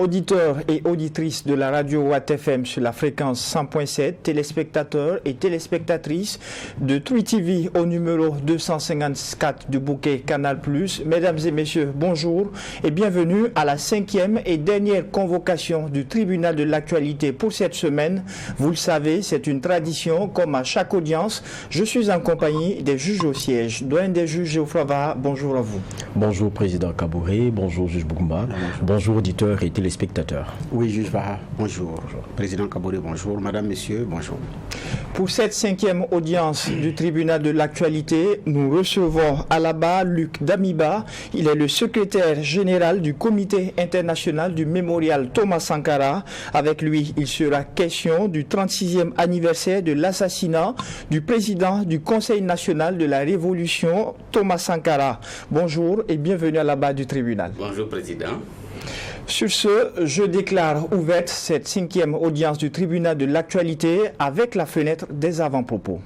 Auditeurs et auditrices de la radio Watt FM sur la fréquence 100.7, téléspectateurs et téléspectatrices de Twi TV au numéro 254 du bouquet Canal+. Mesdames et messieurs, bonjour et bienvenue à la 5e et dernière convocation du tribunal de l'actualité pour cette semaine. Vous le savez, c'est une tradition, comme à chaque audience. Je suis en compagnie des juges au siège. Doyen des juges Geoffroy Vaha, bonjour à vous. Bonjour Président Kaboré, bonjour juge Bougma, bonjour auditeurs et téléspectateurs. Oui, juge Vaha, bonjour. Président Kaboré, bonjour. Madame, messieurs, bonjour. Pour cette 5e audience du tribunal de l'actualité, nous recevons à la barre Luc Damiba. Il est le secrétaire général du comité international du mémorial Thomas Sankara. Avec lui, il sera question du 36e anniversaire de l'assassinat du président du Conseil national de la Révolution, Thomas Sankara. Bonjour et bienvenue à la barre du tribunal. Bonjour, Président. Sur ce, je déclare ouverte cette 5e audience du tribunal de l'actualité avec la fenêtre des avant-propos.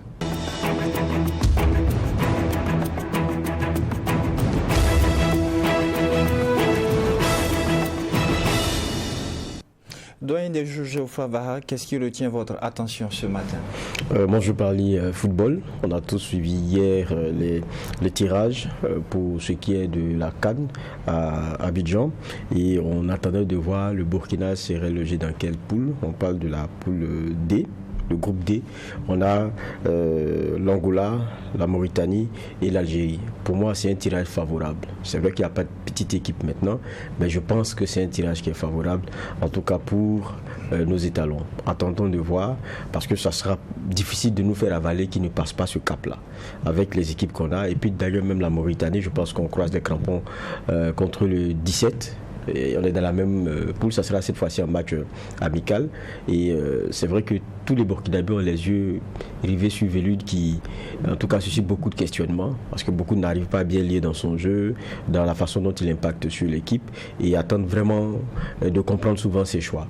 Doyen des juges Geoffroy Vaha, qu'est-ce qui retient votre attention ce matin? Moi je parlais football. On a tous suivi hier les tirages pour ce qui est de la CAN à Abidjan et on attendait de voir le Burkina serait logé dans quelle poule. On parle de la poule D. Le groupe D, on a l'Angola, la Mauritanie et l'Algérie. Pour moi, c'est un tirage favorable. C'est vrai qu'il n'y a pas de petite équipe maintenant, mais je pense que c'est un tirage qui est favorable, en tout cas pour nos étalons. Attendons de voir, parce que ça sera difficile de nous faire avaler qui ne passe pas ce cap-là, avec les équipes qu'on a. Et puis d'ailleurs, même la Mauritanie, je pense qu'on croise des crampons contre le 17. Et on est dans la même poule, ça sera cette fois-ci un match amical. Et c'est vrai que tous les Burkinabés ont les yeux rivés sur Velud qui, en tout cas, suscite beaucoup de questionnements parce que beaucoup n'arrivent pas à bien lire dans son jeu, dans la façon dont il impacte sur l'équipe et attendent vraiment de comprendre souvent ses choix.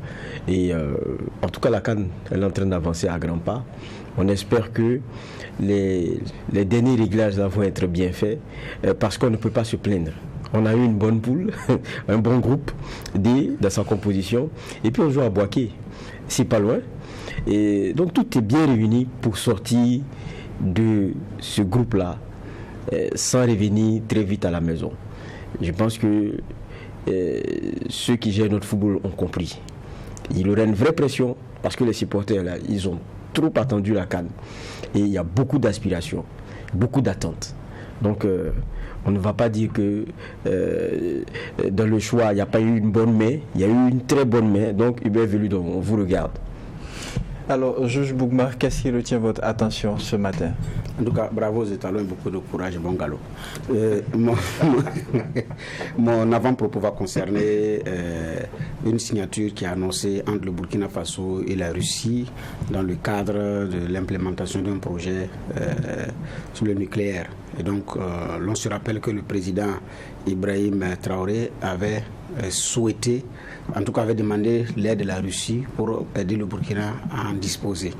Et en tout cas, la CAN, elle est en train d'avancer à grands pas. On espère que les derniers réglages vont être bien faits parce qu'on ne peut pas se plaindre. On a eu une bonne poule, un bon groupe D dans sa composition. Et puis on joue à Boaké, c'est pas loin. Et donc tout est bien réuni pour sortir de ce groupe-là sans revenir très vite à la maison. Je pense que ceux qui gèrent notre football ont compris. Il y aurait une vraie pression parce que les supporters, là, ils ont trop attendu la CAN. Et il y a beaucoup d'aspirations, beaucoup d'attentes. Donc on ne va pas dire que dans le choix, il n'y a pas eu une bonne main. Il y a eu une très bonne main. Donc Hubert Velud, on vous regarde. Alors, juge Bougma, qu'est-ce qui retient votre attention ce matin? En tout cas, bravo aux étalons, beaucoup de courage et bon galop. Mon avant-propos va concerner une signature qui est annoncée entre le Burkina Faso et la Russie dans le cadre de l'implémentation d'un projet sur le nucléaire. Et donc, l'on se rappelle que le président Ibrahim Traoré avait souhaité, en tout cas avait demandé l'aide de la Russie pour aider le Burkina à en disposer.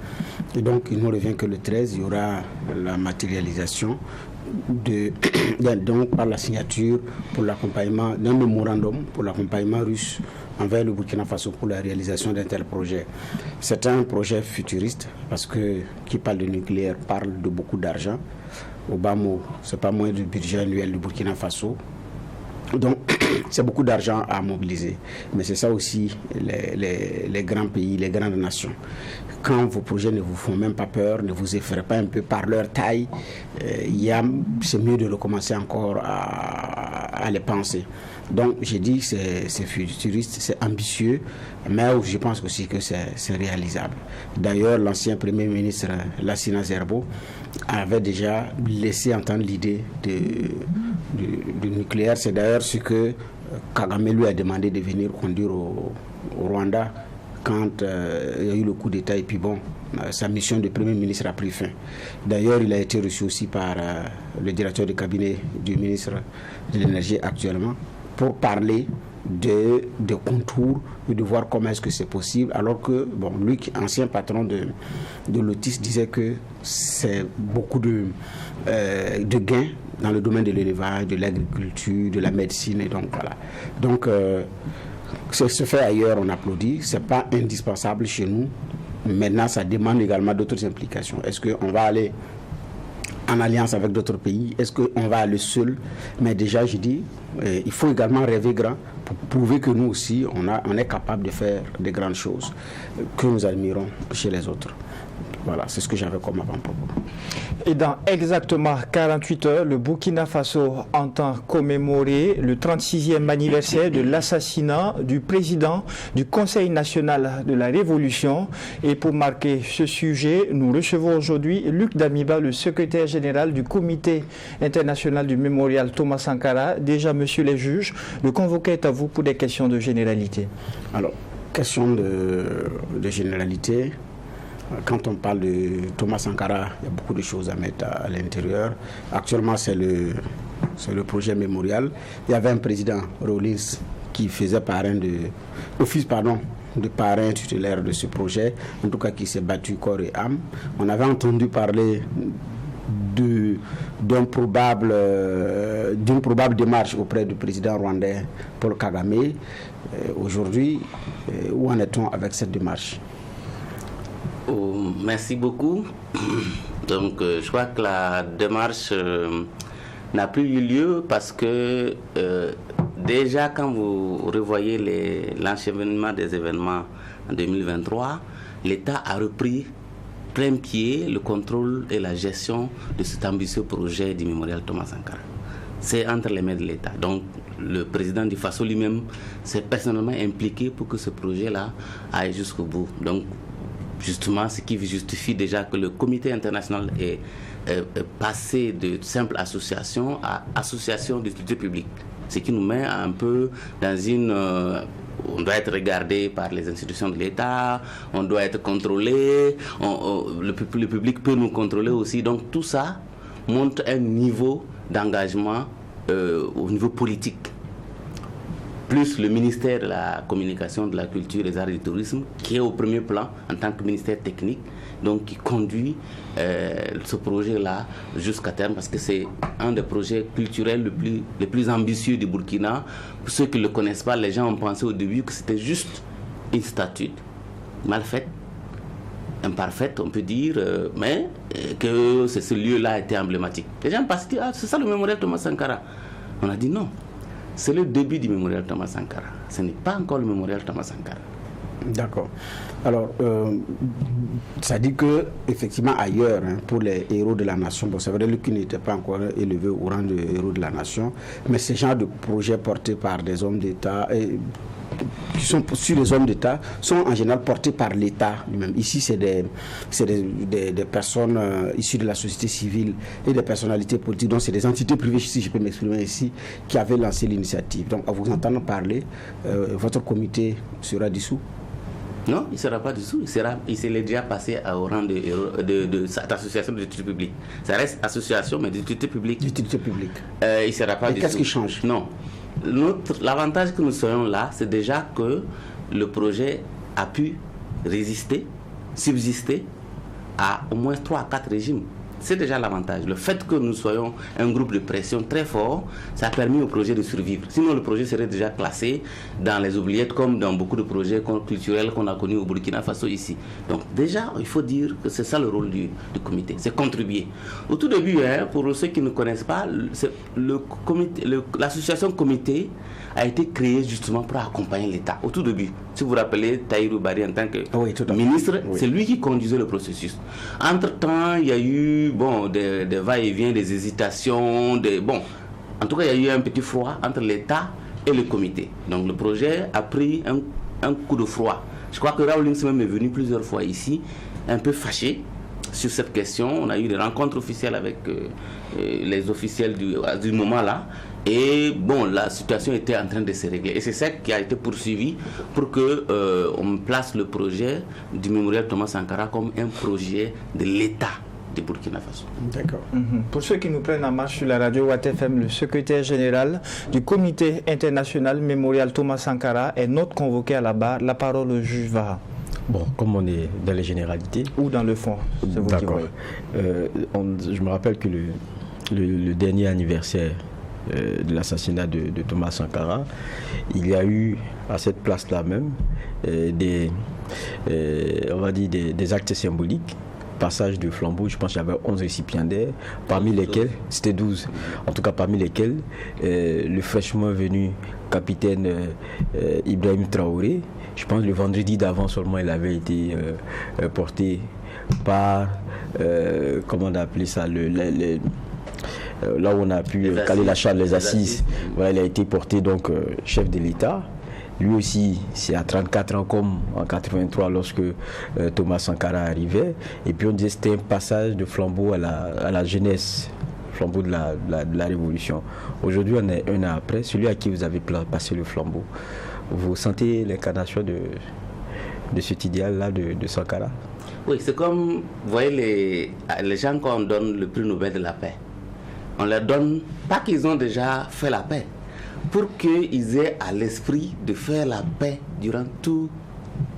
Et donc, il nous revient que le 13, il y aura la matérialisation donc par la signature pour l'accompagnement d'un mémorandum pour l'accompagnement russe envers le Burkina Faso pour la réalisation d'un tel projet. C'est un projet futuriste parce que qui parle de nucléaire parle de beaucoup d'argent. Au bas mot, c'est pas moins du budget annuel du Burkina Faso. Donc, c'est beaucoup d'argent à mobiliser. Mais c'est ça aussi, les grands pays, les grandes nations. Quand vos projets ne vous font même pas peur, ne vous effraient pas un peu par leur taille, c'est mieux de recommencer encore à les penser. Donc, j'ai dit que c'est futuriste, c'est ambitieux, mais je pense aussi que c'est réalisable. D'ailleurs, l'ancien Premier ministre Lassina Zerbo avait déjà laissé entendre l'idée du nucléaire. C'est d'ailleurs ce que Kagame lui a demandé de venir conduire au Rwanda quand il y a eu le coup d'État. Et puis bon, sa mission de Premier ministre a pris fin. D'ailleurs, il a été reçu aussi par le directeur de cabinet du ministre de l'Énergie actuellement pour parler de contours et de voir comment est-ce que c'est possible, alors que bon, lui, ancien patron de Lotis, disait que c'est beaucoup de gains dans le domaine de l'élevage, de l'agriculture, de la médecine, et donc voilà. Donc Ce se fait ailleurs, on applaudit. Ce n'est pas indispensable chez nous. Maintenant, ça demande également d'autres implications. Est-ce qu'on va aller en alliance avec d'autres pays? Est-ce qu'on va aller seul? Mais déjà, je dis, il faut également rêver grand pour prouver que nous aussi, on est capable de faire de grandes choses que nous admirons chez les autres. Voilà, c'est ce que j'avais comme avant-propos. Et dans exactement 48 heures, le Burkina Faso entend commémorer le 36e anniversaire de l'assassinat du président du Conseil national de la Révolution. Et pour marquer ce sujet, nous recevons aujourd'hui Luc Damiba, le secrétaire général du Comité international du mémorial Thomas Sankara. Déjà, monsieur les juges, le convoqué est à vous pour des questions de généralité. Alors, question de généralité. Quand on parle de Thomas Sankara, il y a beaucoup de choses à mettre à l'intérieur. Actuellement, c'est le projet mémorial. Il y avait un président, Rawlings, qui faisait office de parrain tutélaire de ce projet, en tout cas qui s'est battu corps et âme. On avait entendu parler d'une probable démarche auprès du président rwandais Paul Kagame. Aujourd'hui, où en est-on avec cette démarche? Oh, merci beaucoup. Donc, je crois que la démarche n'a plus eu lieu parce que déjà, quand vous revoyez l'enchaînement des événements en 2023, l'État a repris plein pied le contrôle et la gestion de cet ambitieux projet du mémorial Thomas Sankara. C'est entre les mains de l'État. Donc, le président du Faso lui-même s'est personnellement impliqué pour que ce projet-là aille jusqu'au bout. Donc, justement, ce qui justifie déjà que le comité international est passé de simple association à association d'utilité publique. Ce qui nous met un peu dans une... on doit être regardé par les institutions de l'État, on doit être contrôlé, le public peut nous contrôler aussi. Donc tout ça montre un niveau d'engagement au niveau politique. Plus le ministère de la Communication, de la Culture, des Arts et du Tourisme, qui est au premier plan en tant que ministère technique, donc qui conduit ce projet-là jusqu'à terme, parce que c'est un des projets culturels les plus ambitieux du Burkina. Pour ceux qui ne le connaissent pas, les gens ont pensé au début que c'était juste une statue mal faite, imparfaite, on peut dire, mais que ce lieu-là était emblématique. Les gens pensent que c'est ça le mémorial Thomas Sankara. On a dit non. C'est le début du mémorial Thomas Sankara. Ce n'est pas encore le mémorial Thomas Sankara. D'accord. Alors, ça dit que effectivement ailleurs, pour les héros de la nation, bon, c'est vrai qu'ils n'étaient pas encore élevés au rang de héros de la nation, mais ces genres de projets portés par des hommes d'État, qui sont sur les hommes d'État, sont en général portés par l'État lui-même. Ici, c'est des personnes issues de la société civile et des personnalités politiques, donc c'est des entités privées, si je peux m'exprimer ici, qui avaient lancé l'initiative. Donc, à vous entendre parler, votre comité sera dissous? Non, il ne sera pas dissous. Il s'est déjà passé au rang de cette association d'utilité publique. Ça reste association, mais d'utilité publique. D'utilité publique. Il ne sera pas dissous. Qu'est-ce qui change? Non. L'avantage que nous soyons là, c'est déjà que le projet a pu résister, subsister à au moins 3 à 4 régimes. C'est déjà l'avantage. Le fait que nous soyons un groupe de pression très fort, ça a permis au projet de survivre. Sinon, le projet serait déjà classé dans les oubliettes, comme dans beaucoup de projets culturels qu'on a connus au Burkina Faso ici. Donc déjà, il faut dire que c'est ça le rôle du comité, c'est contribuer. Au tout début, pour ceux qui ne connaissent pas, l'association comité a été créée justement pour accompagner l'État. Au tout début, si vous vous rappelez, Tahirou Barry en tant que ministre, c'est lui qui conduisait le processus. Entre-temps, il y a eu des va-et-vient, des hésitations, en tout cas, il y a eu un petit froid entre l'État et le comité. Donc le projet a pris un coup de froid. Je crois que Rawlings même est venu plusieurs fois ici, un peu fâché sur cette question. On a eu des rencontres officielles avec les officiels du moment là. Et la situation était en train de se régler. Et c'est ça qui a été poursuivi pour qu'on place le projet du mémorial Thomas Sankara comme un projet de l'État du Burkina Faso. D'accord. Pour ceux qui nous prennent en marche sur la radio Watt FM, le secrétaire général du Comité international mémorial Thomas Sankara est notre convoqué à la barre. La parole au juge Vara. Bon, comme on est dans les généralités. Ou dans le fond, c'est vous qui voyez. Je me rappelle que le dernier anniversaire de l'assassinat de Thomas Sankara, il y a eu à cette place-là même des actes symboliques. Passage de flambeau, je pense qu'il y avait 11 récipiendaires, parmi lesquels, c'était 12, en tout cas parmi lesquels le fraîchement venu capitaine Ibrahim Traoré, je pense le vendredi d'avant seulement il avait été porté par, comment on a appelé ça, là où on a pu caler la charge, les assises, voilà, il a été porté donc chef de l'État. Lui aussi, c'est à 34 ans comme en 83 lorsque Thomas Sankara arrivait. Et puis on disait que c'était un passage de flambeau à la jeunesse, flambeau de la révolution. Aujourd'hui, on est un an après. Celui à qui vous avez passé le flambeau, vous sentez l'incarnation de cet idéal-là de Sankara? Oui, c'est comme, vous voyez, les gens qu'on donne le prix Nobel de la paix, on leur donne, pas qu'ils ont déjà fait la paix, pour qu'ils aient à l'esprit de faire la paix durant tout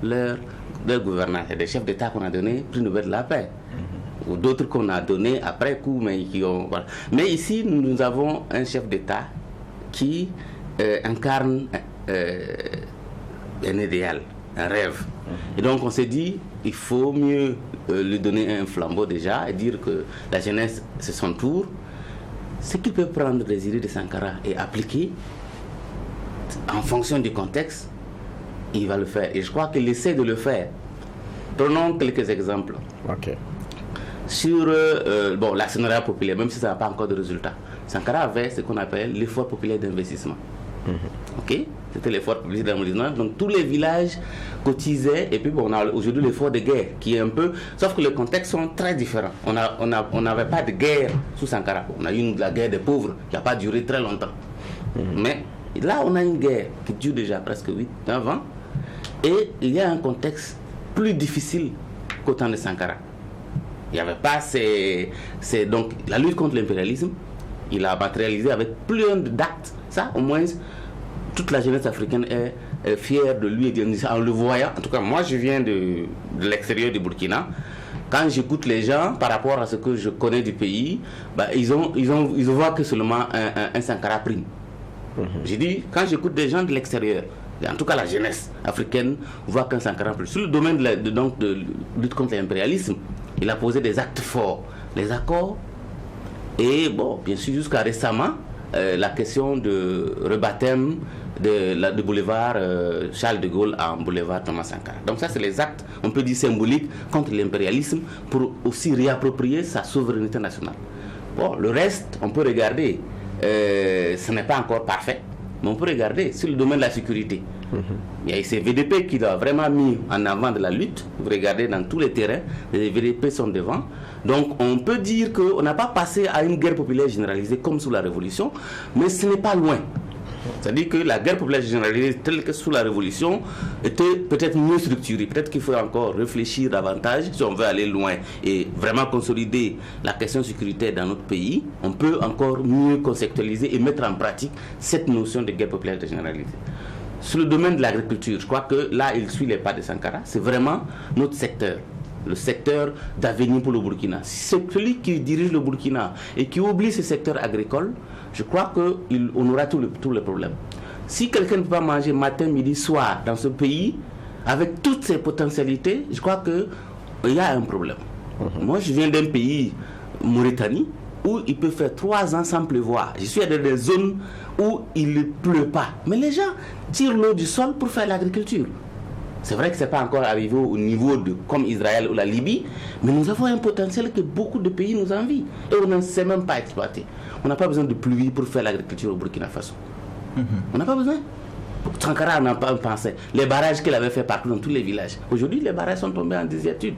leur gouvernance. Il y a des chefs d'État qu'on a donné prix Nobel de la paix, ou d'autres qu'on a donné après coup, mais qui ont... Voilà. Mais ici, nous avons un chef d'État qui incarne un idéal, un rêve. Et donc on s'est dit, il faut mieux lui donner un flambeau déjà et dire que la jeunesse, c'est son tour. Ce qu'il peut prendre des idées de Sankara et appliquer en fonction du contexte, il va le faire. Et je crois qu'il essaie de le faire. Prenons quelques exemples. Okay. Sur l'actionnariat populaire, même si ça n'a pas encore de résultat, Sankara avait ce qu'on appelle l'effort populaire d'investissement. Ok, c'était l'effort populaire d'investissement. Donc tous les villages cotisaient. Et puis on a aujourd'hui l'effort de guerre qui est un peu. Sauf que les contextes sont très différents. On n'avait pas de guerre sous Sankara. On a eu la guerre des pauvres qui n'a pas duré très longtemps. Mais là, on a une guerre qui dure déjà presque 8-9 ans. Et il y a un contexte plus difficile qu'au temps de Sankara. Il n'y avait pas donc la lutte contre l'impérialisme. Il a matérialisé avec plein d'actes. Ça, au moins, toute la jeunesse africaine est fière de lui en le voyant. En tout cas, moi, je viens de l'extérieur du Burkina. Quand j'écoute les gens par rapport à ce que je connais du pays, ils voient que seulement un Sankara prime. J'ai dit, quand j'écoute des gens de l'extérieur, en tout cas la jeunesse africaine voit qu'un Sankara prime. Sur le domaine de lutte contre l'impérialisme, il a posé des actes forts, les accords. Et bon, bien sûr, jusqu'à récemment, la question de rebaptême de boulevard Charles de Gaulle en boulevard Thomas Sankara. Donc ça, c'est les actes, on peut dire symboliques, contre l'impérialisme pour aussi réapproprier sa souveraineté nationale. Bon, le reste, on peut regarder. Ce n'est pas encore parfait, mais on peut regarder sur le domaine de la sécurité. Il y a ces VDP qui l'ont vraiment mis en avant de la lutte. Vous regardez dans tous les terrains, les VDP sont devant. Donc on peut dire qu'on n'a pas passé à une guerre populaire généralisée comme sous la Révolution, mais ce n'est pas loin. C'est-à-dire que la guerre populaire généralisée telle que sous la Révolution était peut-être mieux structurée. Peut-être qu'il faut encore réfléchir davantage si on veut aller loin et vraiment consolider la question sécuritaire dans notre pays. On peut encore mieux conceptualiser et mettre en pratique cette notion de guerre populaire généralisée. Sur le domaine de l'agriculture, je crois que là, il suit les pas de Sankara. C'est vraiment notre secteur, le secteur d'avenir pour le Burkina. C'est celui qui dirige le Burkina et qui oublie ce secteur agricole, je crois qu'on aura tous les problèmes. Si quelqu'un ne peut pas manger matin, midi, soir dans ce pays, avec toutes ses potentialités, je crois qu'il y a un problème. Moi, je viens d'un pays, Mauritanie, où il peut faire 3 ans sans pleuvoir. Je suis dans des zones où il ne pleut pas. Mais les gens tirent l'eau du sol pour faire l'agriculture. C'est vrai que ce n'est pas encore arrivé au niveau comme Israël ou la Libye, mais nous avons un potentiel que beaucoup de pays nous envient. Et on ne sait même pas exploiter. On n'a pas besoin de pluie pour faire l'agriculture au Burkina Faso. On n'a pas besoin. Sankara en a pas pensé. Les barrages qu'il avait fait partout dans tous les villages. Aujourd'hui, les barrages sont tombés en désuétude.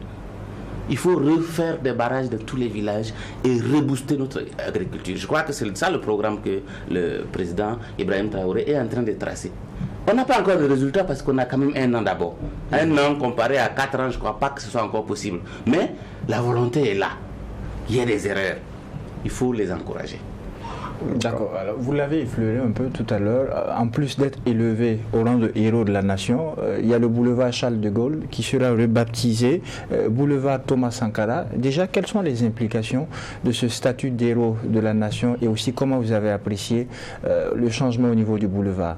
Il faut refaire des barrages dans tous les villages et rebooster notre agriculture. Je crois que c'est ça le programme que le président Ibrahim Traoré est en train de tracer. On n'a pas encore de résultats parce qu'on a quand même 1 an d'abord. 1 an comparé à 4 ans, je ne crois pas que ce soit encore possible. Mais la volonté est là. Il y a des erreurs. Il faut les encourager. D'accord. Alors, vous l'avez effleuré un peu tout à l'heure. En plus d'être élevé au rang de héros de la nation, il y a le boulevard Charles de Gaulle qui sera rebaptisé boulevard Thomas Sankara. Déjà, quelles sont les implications de ce statut d'héros de la nation et aussi comment vous avez apprécié le changement au niveau du boulevard?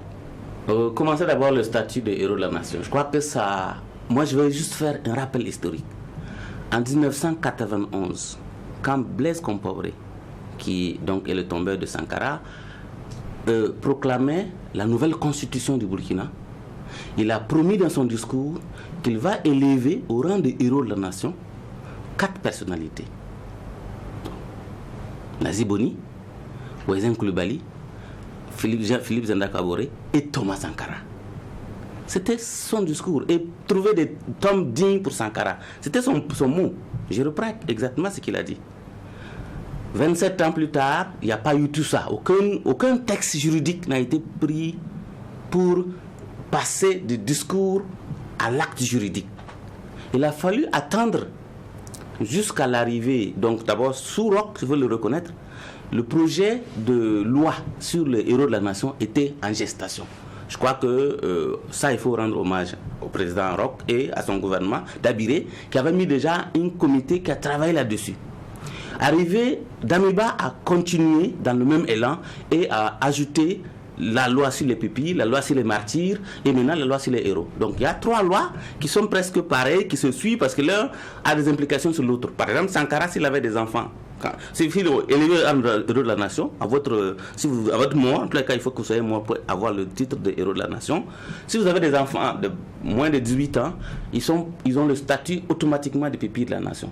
Commencer d'abord le statut de héros de la nation. Je crois que ça... Moi, je vais juste faire un rappel historique. En 1991, quand Blaise Compaoré, qui donc est le tombeur de Sankara, proclamait la nouvelle constitution du Burkina, il a promis dans son discours qu'il va élever au rang de héros de la nation 4 personnalités. Nazi Boni, Ouezen Koulibaly, Philippe Zenda Kaboré et Thomas Sankara. C'était son discours. Et trouver des tombes dignes pour Sankara. C'était son mot. Je reprends exactement ce qu'il a dit. 27 ans plus tard, il n'y a pas eu tout ça. Aucun texte juridique n'a été pris pour passer du discours à l'acte juridique. Il a fallu attendre jusqu'à l'arrivée. Donc d'abord, sous Roch, je veux le reconnaître, le projet de loi sur les héros de la nation était en gestation. Je crois que ça, il faut rendre hommage au président Roch et à son gouvernement d'Abiré, qui avait mis déjà un comité qui a travaillé là-dessus. Arrivé, Damiba a continué dans le même élan et a ajouté la loi sur les pupilles, la loi sur les martyrs et maintenant la loi sur les héros. Donc il y a 3 lois qui sont presque pareilles, qui se suivent parce que l'un a des implications sur l'autre. Par exemple, Sankara, s'il avait des enfants, si vous élevez héros de la nation, à votre mort, en tous les cas, il faut que vous soyez mort pour avoir le titre de héros de la nation. Si vous avez des enfants de moins de 18 ans, ils ont le statut automatiquement de pupille de la nation.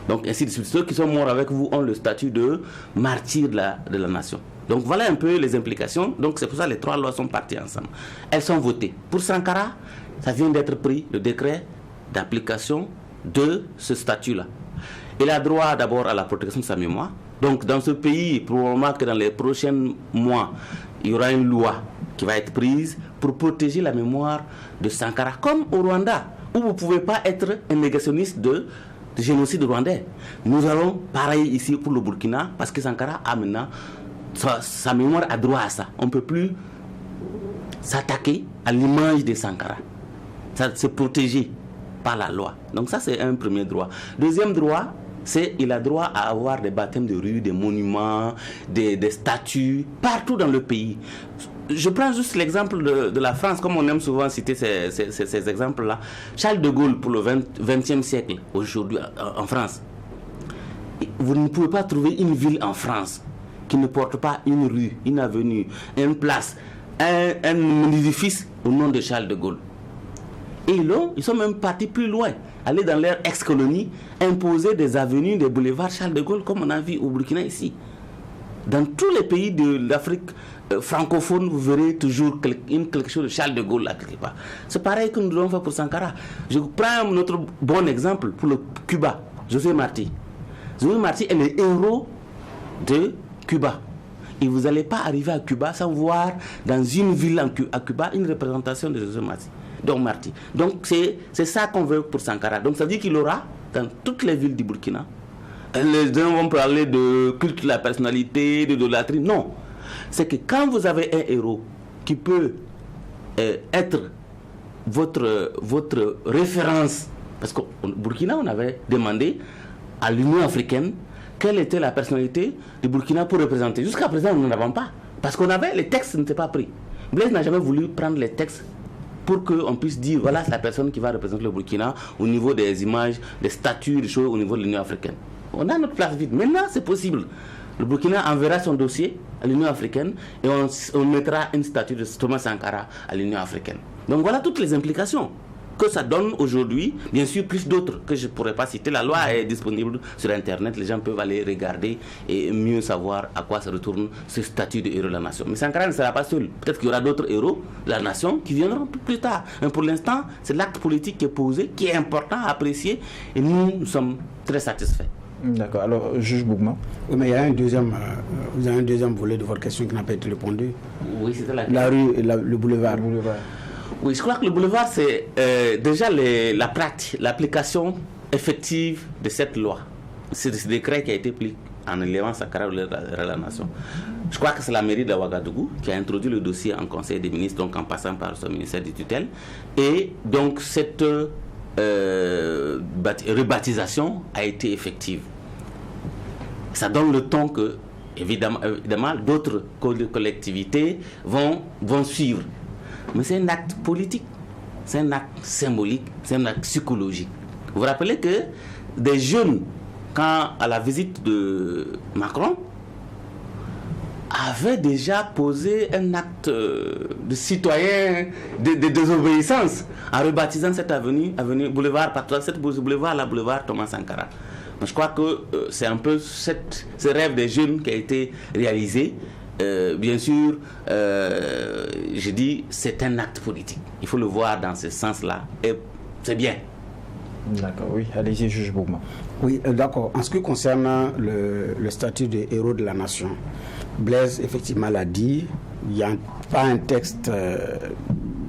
Donc ainsi de suite. Ceux qui sont morts avec vous ont le statut de martyr de la nation. Donc voilà un peu les implications. Donc c'est pour ça que les 3 lois sont parties ensemble. Elles sont votées. Pour Sankara, ça vient d'être pris, le décret d'application de ce statut-là. Il a droit d'abord à la protection de sa mémoire. Donc dans ce pays, probablement que dans les prochains mois, il y aura une loi qui va être prise pour protéger la mémoire de Sankara, comme au Rwanda, où vous ne pouvez pas être un négationniste de génocide rwandais. Nous allons pareil ici pour le Burkina, parce que Sankara a maintenant, sa mémoire a droit à ça. On ne peut plus s'attaquer à l'image de Sankara. Ça, c'est protégé par la loi. Donc ça, c'est un premier droit. Deuxième droit, c'est qu'il a droit à avoir des baptêmes de rue, des monuments, des statues, partout dans le pays. Je prends juste l'exemple de la France, comme on aime souvent citer ces exemples-là. Charles de Gaulle, pour le 20e siècle, aujourd'hui en France. Vous ne pouvez pas trouver une ville en France qui ne porte pas une rue, une avenue, une place, un édifice au nom de Charles de Gaulle. Et ils sont même partis plus loin, aller dans leur ex-colonie, imposer des avenues, des boulevards Charles de Gaulle, comme on a vu au Burkina ici. Dans tous les pays de l'Afrique francophone, vous verrez toujours quelque chose de Charles de Gaulle là quelque part. C'est pareil que nous devons faire pour Sankara. Je prends notre bon exemple pour le Cuba, José Marti. José Marti est le héros de Cuba. Et vous n'allez pas arriver à Cuba sans voir dans une ville à Cuba une représentation de José Marti. Donc c'est ça qu'on veut pour Sankara. Donc ça veut dire qu'il aura dans toutes les villes du Burkina. Les gens vont parler de culte de la personnalité, d'idolâtrie. Non. C'est que quand vous avez un héros qui peut être votre référence, parce qu'au Burkina, on avait demandé à l'Union africaine quelle était la personnalité du Burkina pour représenter. Jusqu'à présent, nous n'en avons pas. Parce qu'on avait, les textes n'étaient pas pris. Blaise n'a jamais voulu prendre les textes pour qu'on puisse dire, voilà, c'est la personne qui va représenter le Burkina au niveau des images, des statuts, des choses au niveau de l'Union africaine. On a notre place vide. Maintenant, c'est possible. Le Burkina enverra son dossier à l'Union africaine et on mettra une statue de Thomas Sankara à l'Union africaine. Donc voilà toutes les implications que ça donne aujourd'hui. Bien sûr, plus d'autres que je ne pourrais pas citer. La loi est disponible sur Internet. Les gens peuvent aller regarder et mieux savoir à quoi se retourne ce statut de héros de la nation. Mais Sankara ne sera pas seul. Peut-être qu'il y aura d'autres héros de la nation qui viendront plus tard. Mais pour l'instant, c'est l'acte politique qui est posé, qui est important à apprécier. Et nous sommes très satisfaits. D'accord. Alors, juge Bougma. Oui, mais il y a vous avez un deuxième volet de votre question qui n'a pas été répondu. Oui, c'était la rue, le boulevard. Oui, je crois que le boulevard, c'est déjà l'application effective de cette loi. C'est ce décret qui a été pris en élevant Sankara au lieu de la nation. Je crois que c'est la mairie de Ouagadougou qui a introduit le dossier en Conseil des ministres, donc en passant par son ministère de tutelle. Et donc cette rebaptisation a été effective. Ça donne le ton que, évidemment d'autres collectivités vont suivre. Mais c'est un acte politique, c'est un acte symbolique, c'est un acte psychologique. Vous vous rappelez que des jeunes, quand à la visite de Macron, avaient déjà posé un acte de citoyen de désobéissance en rebaptisant cette avenue boulevard Thomas Sankara. Donc, je crois que c'est un peu ce rêve des jeunes qui a été réalisé. Bien sûr, je dis c'est un acte politique. Il faut le voir dans ce sens-là et c'est bien. D'accord, oui, allez-y, juge Bougma. Oui, d'accord. En ce qui concerne le statut de héros de la nation, Blaise effectivement l'a dit, il n'y a pas un texte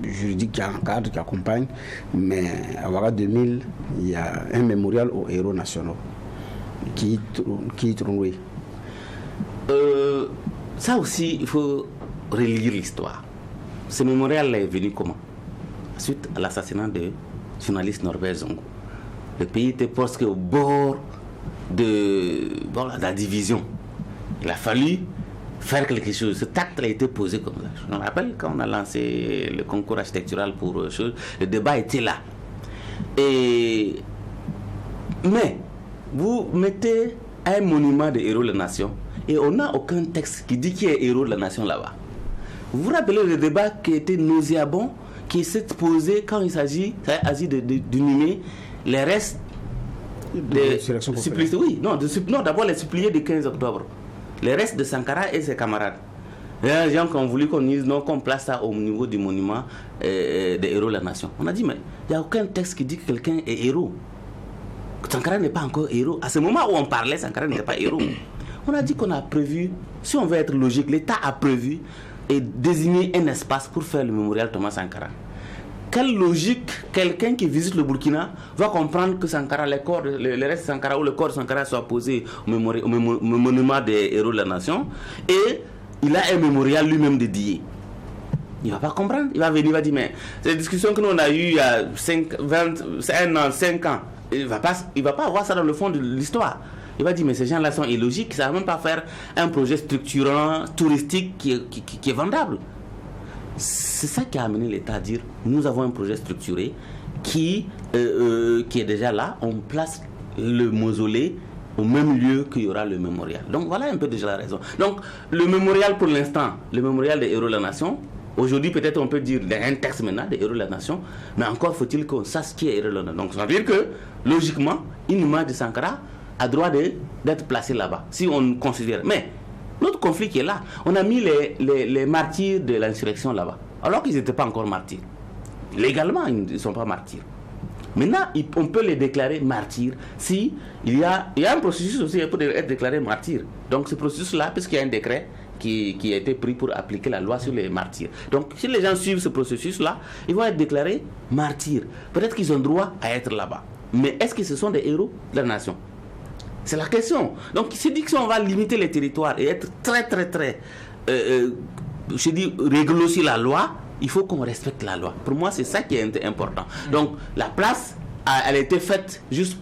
juridique qui encadre, qui accompagne, mais à Ouaga 2000, il y a un mémorial aux héros nationaux qui trône. Ça aussi, il faut relire l'histoire. Ce mémorial est venu comment? Suite à l'assassinat du journaliste Norbert Zongo. Le pays était presque au bord de la division. Il a fallu faire quelque chose. Ce acte a été posé comme ça. Je me rappelle quand on a lancé le concours architectural pour choses, le débat était là. Mais vous mettez un monument de héros de la nation et on n'a aucun texte qui dit qui est héros de la nation là-bas. Vous vous rappelez le débat qui était nauséabond, qui s'est posé quand il s'agit d'inhumer les restes des suppliés. Oui, non, d'abord les suppliés du 15 octobre. Les restes de Sankara et ses camarades. Les gens qui ont voulu qu'on place ça au niveau du monument des héros de la nation. On a dit, mais il n'y a aucun texte qui dit que quelqu'un est héros. Sankara n'est pas encore héros. À ce moment où on parlait, Sankara n'était pas héros. On a dit qu'on a prévu, si on veut être logique, l'État a prévu et désigné un espace pour faire le mémorial Thomas Sankara. Quelle logique quelqu'un qui visite le Burkina va comprendre que Sankara, les restes de Sankara ou le corps de Sankara soit posé au monument des héros de la nation et il a un mémorial lui-même dédié. Il ne va pas comprendre. Il va venir, il va dire, mais c'est une discussion que nous on a eue il y a 5 ans. Il ne va pas avoir ça dans le fond de l'histoire. Il va dire, mais ces gens-là sont illogiques, ça ne va même pas faire un projet structurant, touristique qui est vendable. C'est ça qui a amené l'État à dire, nous avons un projet structuré qui est déjà là, on place le mausolée au même lieu qu'il y aura le mémorial. Donc voilà un peu déjà la raison. Donc le mémorial pour l'instant, le mémorial des héros de la nation, aujourd'hui peut-être on peut dire un texte maintenant des héros de la nation, mais encore faut-il qu'on sache qui est héros de la nation. Donc ça veut dire que logiquement, une image de Sankara a droit d'être placée là-bas, si on considère. Mais l'autre conflit qui est là, on a mis les martyrs de l'insurrection là-bas, alors qu'ils n'étaient pas encore martyrs. Légalement, ils ne sont pas martyrs. Maintenant, on peut les déclarer martyrs si il y a un processus aussi pour être déclaré martyr. Donc ce processus-là, puisqu'il y a un décret qui a été pris pour appliquer la loi sur les martyrs. Donc si les gens suivent ce processus-là, ils vont être déclarés martyrs. Peut-être qu'ils ont droit à être là-bas. Mais est-ce que ce sont des héros de la nation? C'est la question. Donc, c'est dit que si on va limiter les territoires et être très, je dis, rigoureux sur la loi, il faut qu'on respecte la loi. Pour moi, c'est ça qui est important. Donc, la place, elle a été faite juste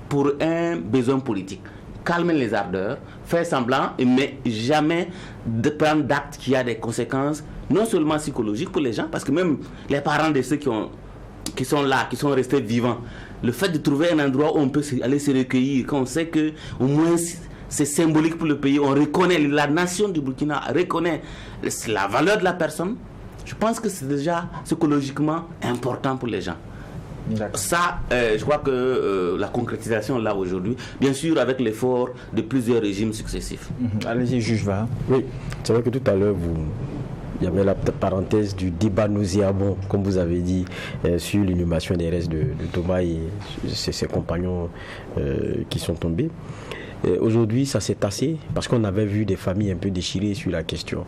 pour un besoin politique. Calmer les ardeurs, faire semblant, mais jamais de prendre d'actes qui a des conséquences, non seulement psychologiques pour les gens, parce que même les parents de ceux qui sont là, qui sont restés vivants, le fait de trouver un endroit où on peut aller se recueillir, quand on sait que au moins c'est symbolique pour le pays, on reconnaît, la nation du Burkina reconnaît la valeur de la personne, je pense que c'est déjà psychologiquement important pour les gens. Ça, je crois que la concrétisation là aujourd'hui, bien sûr avec l'effort de plusieurs régimes successifs. Allez-y, juge Va. Oui, c'est vrai que tout à l'heure, il y avait la parenthèse du débat nauséabond, comme vous avez dit, sur l'inhumation des restes de Thomas et ses compagnons qui sont tombés. Aujourd'hui, ça s'est tassé, parce qu'on avait vu des familles un peu déchirées sur la question.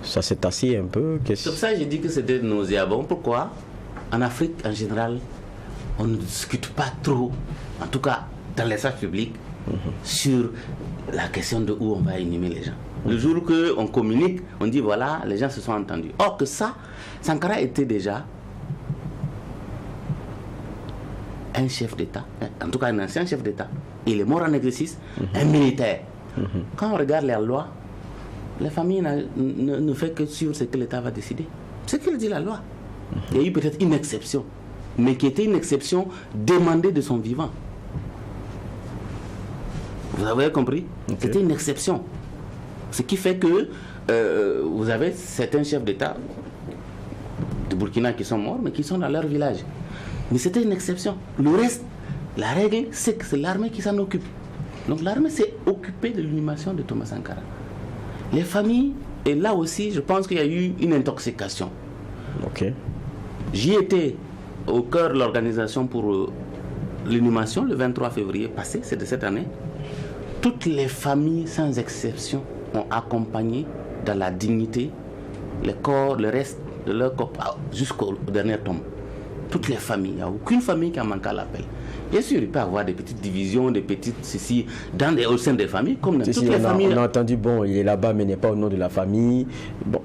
Ça s'est tassé un peu. C'est pour ça que j'ai dit que c'était nauséabond. Pourquoi? En Afrique, en général, on ne discute pas trop, en tout cas dans l'espace public, sur la question de où on va inhumer les gens. Le jour qu'on communique, on dit voilà, les gens se sont entendus. Or que ça, Sankara était déjà un chef d'État, en tout cas un ancien chef d'État. Il est mort en exercice, un militaire. Quand on regarde les lois, la famille ne fait que suivre ce que l'État va décider. C'est ce que dit la loi. Il y a eu peut-être une exception, mais qui était une exception demandée de son vivant. Vous avez compris? Okay. C'était une exception. Ce qui fait que vous avez certains chefs d'État de Burkina qui sont morts, mais qui sont dans leur village. Mais c'était une exception. Le reste, la règle, c'est que c'est l'armée qui s'en occupe. Donc l'armée s'est occupée de l'inhumation de Thomas Sankara. Les familles, et là aussi, je pense qu'il y a eu une intoxication. Ok. J'y étais au cœur de l'organisation pour l'inhumation le 23 février passé, c'est de cette année. Toutes les familles, sans exception, ont accompagné dans la dignité les corps, le reste de leur corps, jusqu'au dernier tombe. Toutes les familles, il n'y a aucune famille qui a manqué à l'appel. Bien sûr, il peut y avoir des petites divisions, des petites ceci, au sein des familles, comme dans toutes les familles. On a entendu, bon, il est là-bas, mais n'est pas au nom de la famille. Bon,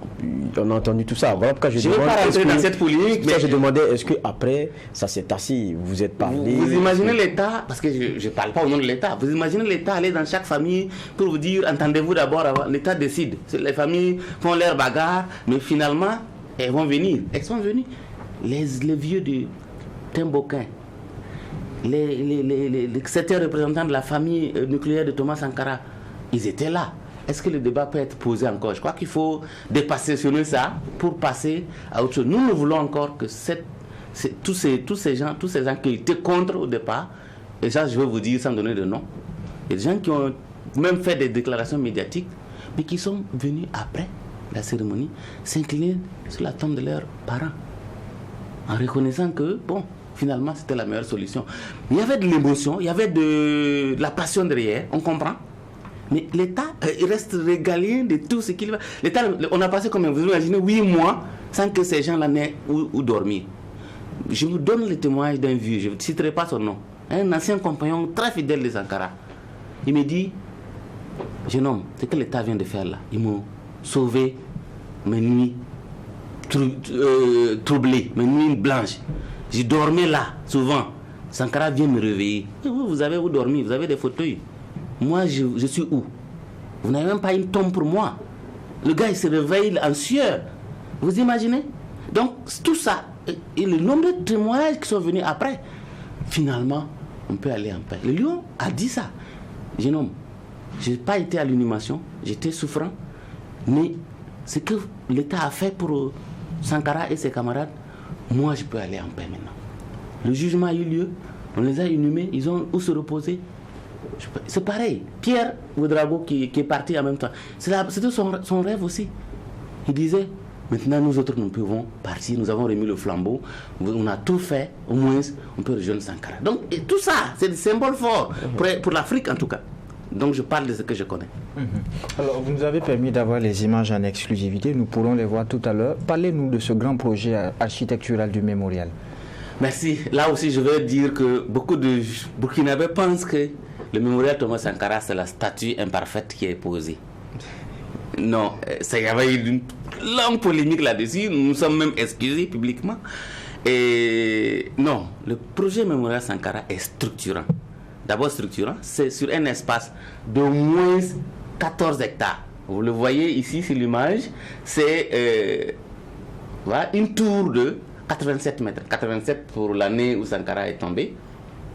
on a entendu tout ça. Voilà pourquoi je ne veux pas rentrer dans cette polémique. Mais je demandais, est-ce qu'après, ça s'est assis, vous êtes parlé. Vous imaginez l'État, parce que je ne parle pas au nom de l'État, vous imaginez l'État aller dans chaque famille pour vous dire, entendez-vous d'abord, l'État décide. Les familles font leur bagarre, mais finalement, elles vont venir. Elles sont venues. Les vieux de Timbokin, certains représentants de la famille nucléaire de Thomas Sankara, ils étaient là. Est-ce que le débat peut être posé encore? Je crois qu'il faut dépasser ça pour passer à autre chose. Nous, nous voulons encore que tous ces gens qui étaient contre au départ, et ça, je vais vous dire sans donner de nom, il y a des gens qui ont même fait des déclarations médiatiques, mais qui sont venus après la cérémonie s'incliner sur la tombe de leurs parents, en reconnaissant que, bon, finalement, c'était la meilleure solution. Mais il y avait de l'émotion, il y avait de la passion derrière, on comprend. Mais l'État, il reste régalien de tout ce qu'il va. L'État, on a passé, comme vous imaginez, 8 mois sans que ces gens-là n'aient où dormir. Je vous donne le témoignage d'un vieux, je ne citerai pas son nom, un ancien compagnon très fidèle de Sankara. Il me dit, jeune homme, ce que l'État vient de faire là, ils m'ont sauvé mes nuits troublées, mes nuits blanches. Je dormais là, souvent. Sankara vient me réveiller. Vous avez où dormir? Vous avez des fauteuils. Moi, je suis où? Vous n'avez même pas une tombe pour moi. Le gars, il se réveille en sueur. Vous imaginez? Donc, tout ça, et le nombre de témoignages qui sont venus après, finalement, on peut aller en paix. Le lion a dit ça. Jeune homme, je n'ai pas été à l'inhumation, j'étais souffrant, mais ce que l'État a fait pour Sankara et ses camarades, moi, je peux aller en paix maintenant. Le jugement a eu lieu, on les a inhumés, ils ont où se reposer. C'est pareil. Pierre Ouedraogo qui est parti en même temps, c'était son rêve aussi. Il disait, maintenant nous autres nous pouvons partir, nous avons remis le flambeau, on a tout fait, au moins on peut rejoindre Sankara. Donc et tout ça, c'est des symboles forts pour l'Afrique en tout cas. Donc je parle de ce que je connais. Alors vous nous avez permis d'avoir les images en exclusivité, nous pourrons les voir tout à l'heure. Parlez-nous de ce grand projet architectural du mémorial. Merci. Là aussi je veux dire que beaucoup de Burkinabés pensent que le mémorial Thomas Sankara, c'est la statue imparfaite qui est posée. Non, il y avait eu une longue polémique là-dessus. Nous nous sommes même excusés publiquement. Et non, le projet mémorial Sankara est structurant. D'abord structurant, c'est sur un espace d'au moins 14 hectares. Vous le voyez ici sur l'image, c'est voilà, une tour de 87 mètres. 87 pour l'année où Sankara est tombé.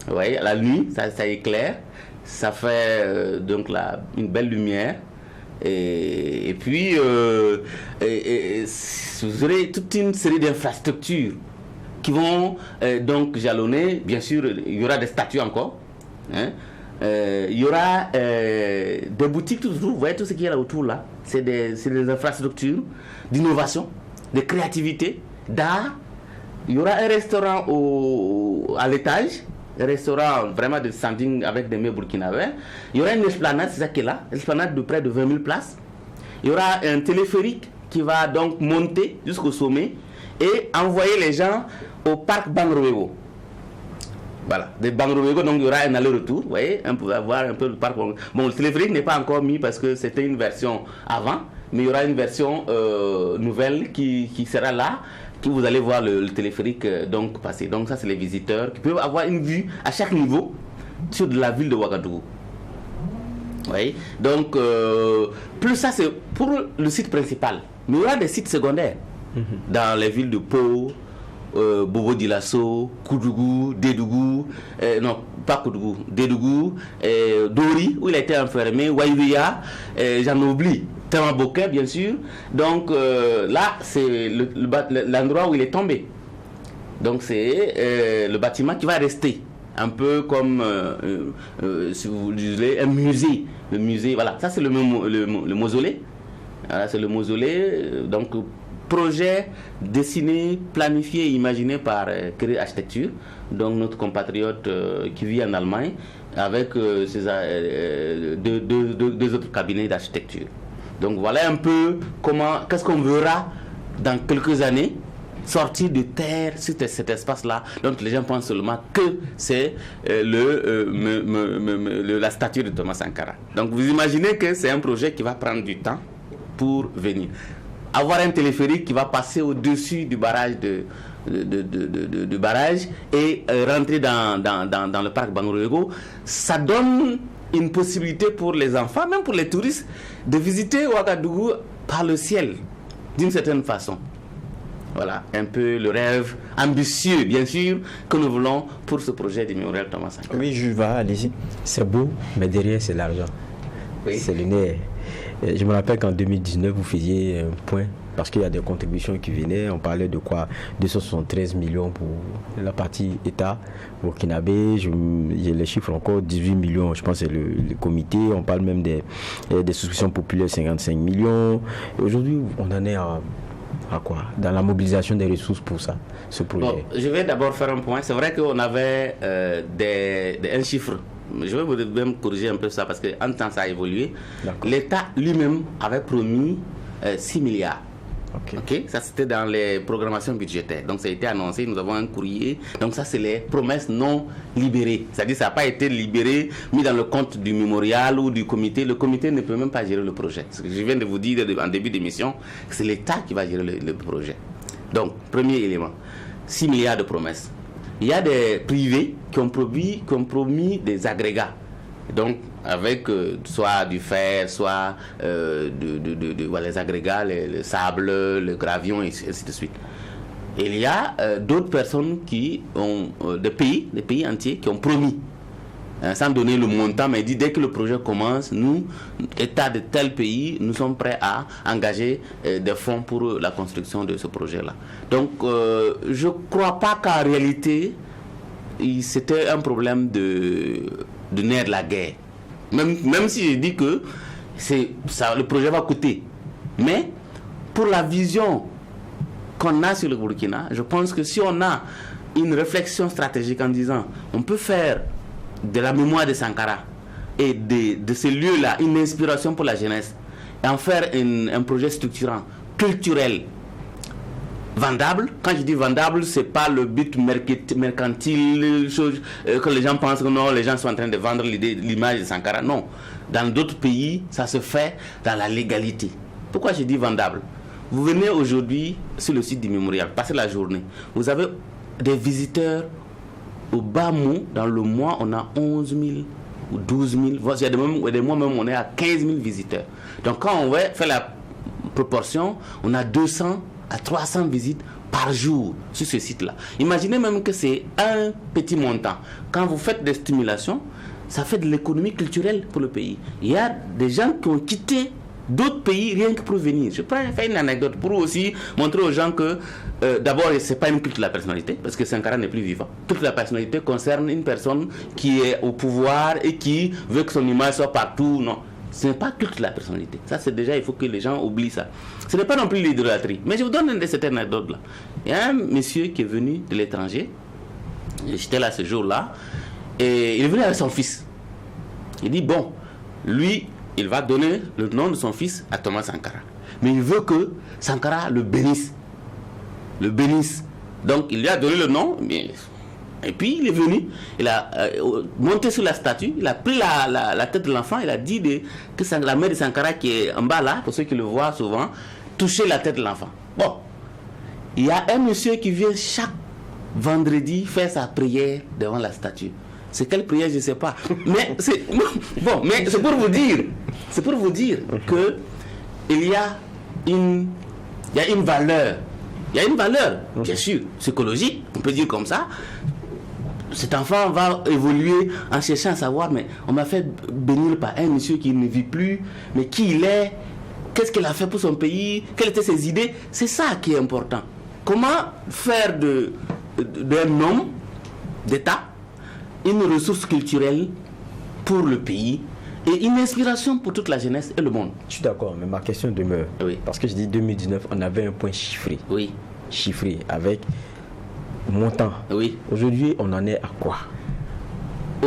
Vous voyez, la nuit, ça éclaire. Ça fait donc une belle lumière. Et puis, vous aurez toute une série d'infrastructures qui vont donc jalonner. Bien sûr, il y aura des statues encore. Hein. Il y aura des boutiques tout autour. Vous voyez tout ce qu'il y a là autour là. C'est des infrastructures d'innovation, de créativité, d'art. Il y aura un restaurant à l'étage. Un restaurant vraiment de standing avec des mets burkinabés. Il y aura une esplanade, c'est ça qui est là, une esplanade de près de 20 000 places. Il y aura un téléphérique qui va donc monter jusqu'au sommet et envoyer les gens au parc Bangroewo. Voilà, des Bangroego, donc il y aura un aller-retour, vous voyez, on peut avoir un peu le parc. Bon, le téléphérique n'est pas encore mis parce que c'était une version avant, mais il y aura une version nouvelle qui sera là, que vous allez voir le téléphérique donc passer. Donc ça, c'est les visiteurs qui peuvent avoir une vue à chaque niveau sur de la ville de Ouagadougou. Vous voyez, donc plus ça, c'est pour le site principal. Mais il y aura des sites secondaires dans les villes de Pau, Bobo Dioulasso, Koudougou, Dédougou, non pas Koudougou, Dédougou, Dori où il a été enfermé, Waïouya, j'en oublie, Tamaboké bien sûr. Donc là c'est l'endroit où il est tombé. Donc c'est le bâtiment qui va rester un peu comme si vous voulez un musée. Le musée, voilà, ça c'est le mausolée. Voilà, c'est le mausolée. Donc projet dessiné, planifié et imaginé par Créer Architecture, donc notre compatriote qui vit en Allemagne, avec deux autres cabinets d'architecture. Donc voilà un peu qu'est-ce qu'on verra dans quelques années, sortir de terre sur cet espace-là. Donc les gens pensent seulement que c'est la statue de Thomas Sankara. Donc vous imaginez que c'est un projet qui va prendre du temps pour venir. Avoir un téléphérique qui va passer au-dessus du barrage du barrage et rentrer dans le parc Bangroego, ça donne une possibilité pour les enfants, même pour les touristes, de visiter Ouagadougou par le ciel, d'une certaine façon. Voilà, un peu le rêve ambitieux, bien sûr, que nous voulons pour ce projet du mémorial Thomas Sankara. Oui, je vais, allez-y. C'est beau, mais derrière, c'est l'argent. Oui. C'est le nerf. Je me rappelle qu'en 2019, vous faisiez un point, parce qu'il y a des contributions qui venaient. On parlait de quoi? 273 millions pour la partie État burkinabé. J'ai les chiffres encore, 18 millions, je pense que c'est le comité. On parle même des souscriptions populaires, 55 millions. Et aujourd'hui, on en est à quoi? Dans la mobilisation des ressources pour ça, ce projet. Bon, je vais d'abord faire un point. C'est vrai qu'on avait un chiffre. Je vais vous même corriger un peu ça parce qu'en temps ça a évolué. L'État lui-même avait promis 6 milliards. Okay. Ça c'était dans les programmations budgétaires. Donc ça a été annoncé, nous avons un courrier. Donc ça c'est les promesses non libérées. C'est-à-dire ça n'a pas été libéré, mis dans le compte du mémorial ou du comité. Le comité ne peut même pas gérer le projet. Ce que je viens de vous dire en début d'émission, c'est l'État qui va gérer le projet. Donc premier élément, 6 milliards de promesses. Il y a des privés qui ont promis des agrégats. Donc, avec soit du fer, soit les agrégats, le sable, le gravion, et ainsi de suite. Et il y a d'autres personnes qui ont, des pays entiers, qui ont promis, sans donner le montant, mais dit dès que le projet commence, nous, État de tel pays, nous sommes prêts à engager des fonds pour la construction de ce projet-là. Donc, je ne crois pas qu'en réalité, c'était un problème de nerf de la guerre. Même si je dis que le projet va coûter. Mais pour la vision qu'on a sur le Burkina, je pense que si on a une réflexion stratégique en disant on peut faire de la mémoire de Sankara et de ces lieux-là une inspiration pour la jeunesse et en faire un projet structurant, culturel, vendable. Quand je dis vendable, c'est pas le but mercantile, chose que les gens pensent que non, les gens sont en train de vendre l'image de Sankara. Non, dans d'autres pays, ça se fait dans la légalité. Pourquoi je dis vendable? Vous venez aujourd'hui sur le site du mémorial, passez la journée. Vous avez des visiteurs au bas mot, dans le mois, on a 11 000 ou 12 000. Il y a des mois même, on est à 15 000 visiteurs. Donc quand on fait la proportion, on a 200 à 300 visites par jour sur ce site-là. Imaginez même que c'est un petit montant. Quand vous faites des stimulations, ça fait de l'économie culturelle pour le pays. Il y a des gens qui ont quitté d'autres pays rien que pour venir. Je fais une anecdote pour aussi montrer aux gens que d'abord, ce n'est pas une culte de la personnalité, parce que Sankara n'est plus vivant. Toute la personnalité concerne une personne qui est au pouvoir et qui veut que son image soit partout. Non. Ce n'est pas culte de la personnalité. Ça, c'est déjà, il faut que les gens oublient ça. Ce n'est pas non plus l'idolâtrie. Mais je vous donne cette anecdote-là. Il y a un monsieur qui est venu de l'étranger. J'étais là ce jour-là. Et il est venu avec son fils. Il dit, bon, lui, il va donner le nom de son fils à Thomas Sankara. Mais il veut que Sankara le bénisse. Le bénisse. Donc, il lui a donné le nom, mais Et puis il est venu, il a monté sur la statue, il a pris la tête de l'enfant, il a dit que la mère de Sankara qui est en bas là, pour ceux qui le voient souvent, toucher la tête de l'enfant. Bon, il y a un monsieur qui vient chaque vendredi faire sa prière devant la statue. C'est quelle prière, je ne sais pas. Mais c'est pour vous dire, que il y a une valeur. Il y a une valeur, bien sûr, psychologique, on peut dire comme ça. Cet enfant va évoluer en cherchant à savoir, mais on m'a fait bénir par un monsieur qui ne vit plus, mais qui il est, qu'est-ce qu'il a fait pour son pays, quelles étaient ses idées. C'est ça qui est important. Comment faire d'un homme d'État une ressource culturelle pour le pays et une inspiration pour toute la jeunesse et le monde. Je suis d'accord, mais ma question demeure. Oui. Parce que je dis 2019, on avait un point chiffré. Oui. Chiffré, avec montant. Oui. Aujourd'hui, on en est à quoi?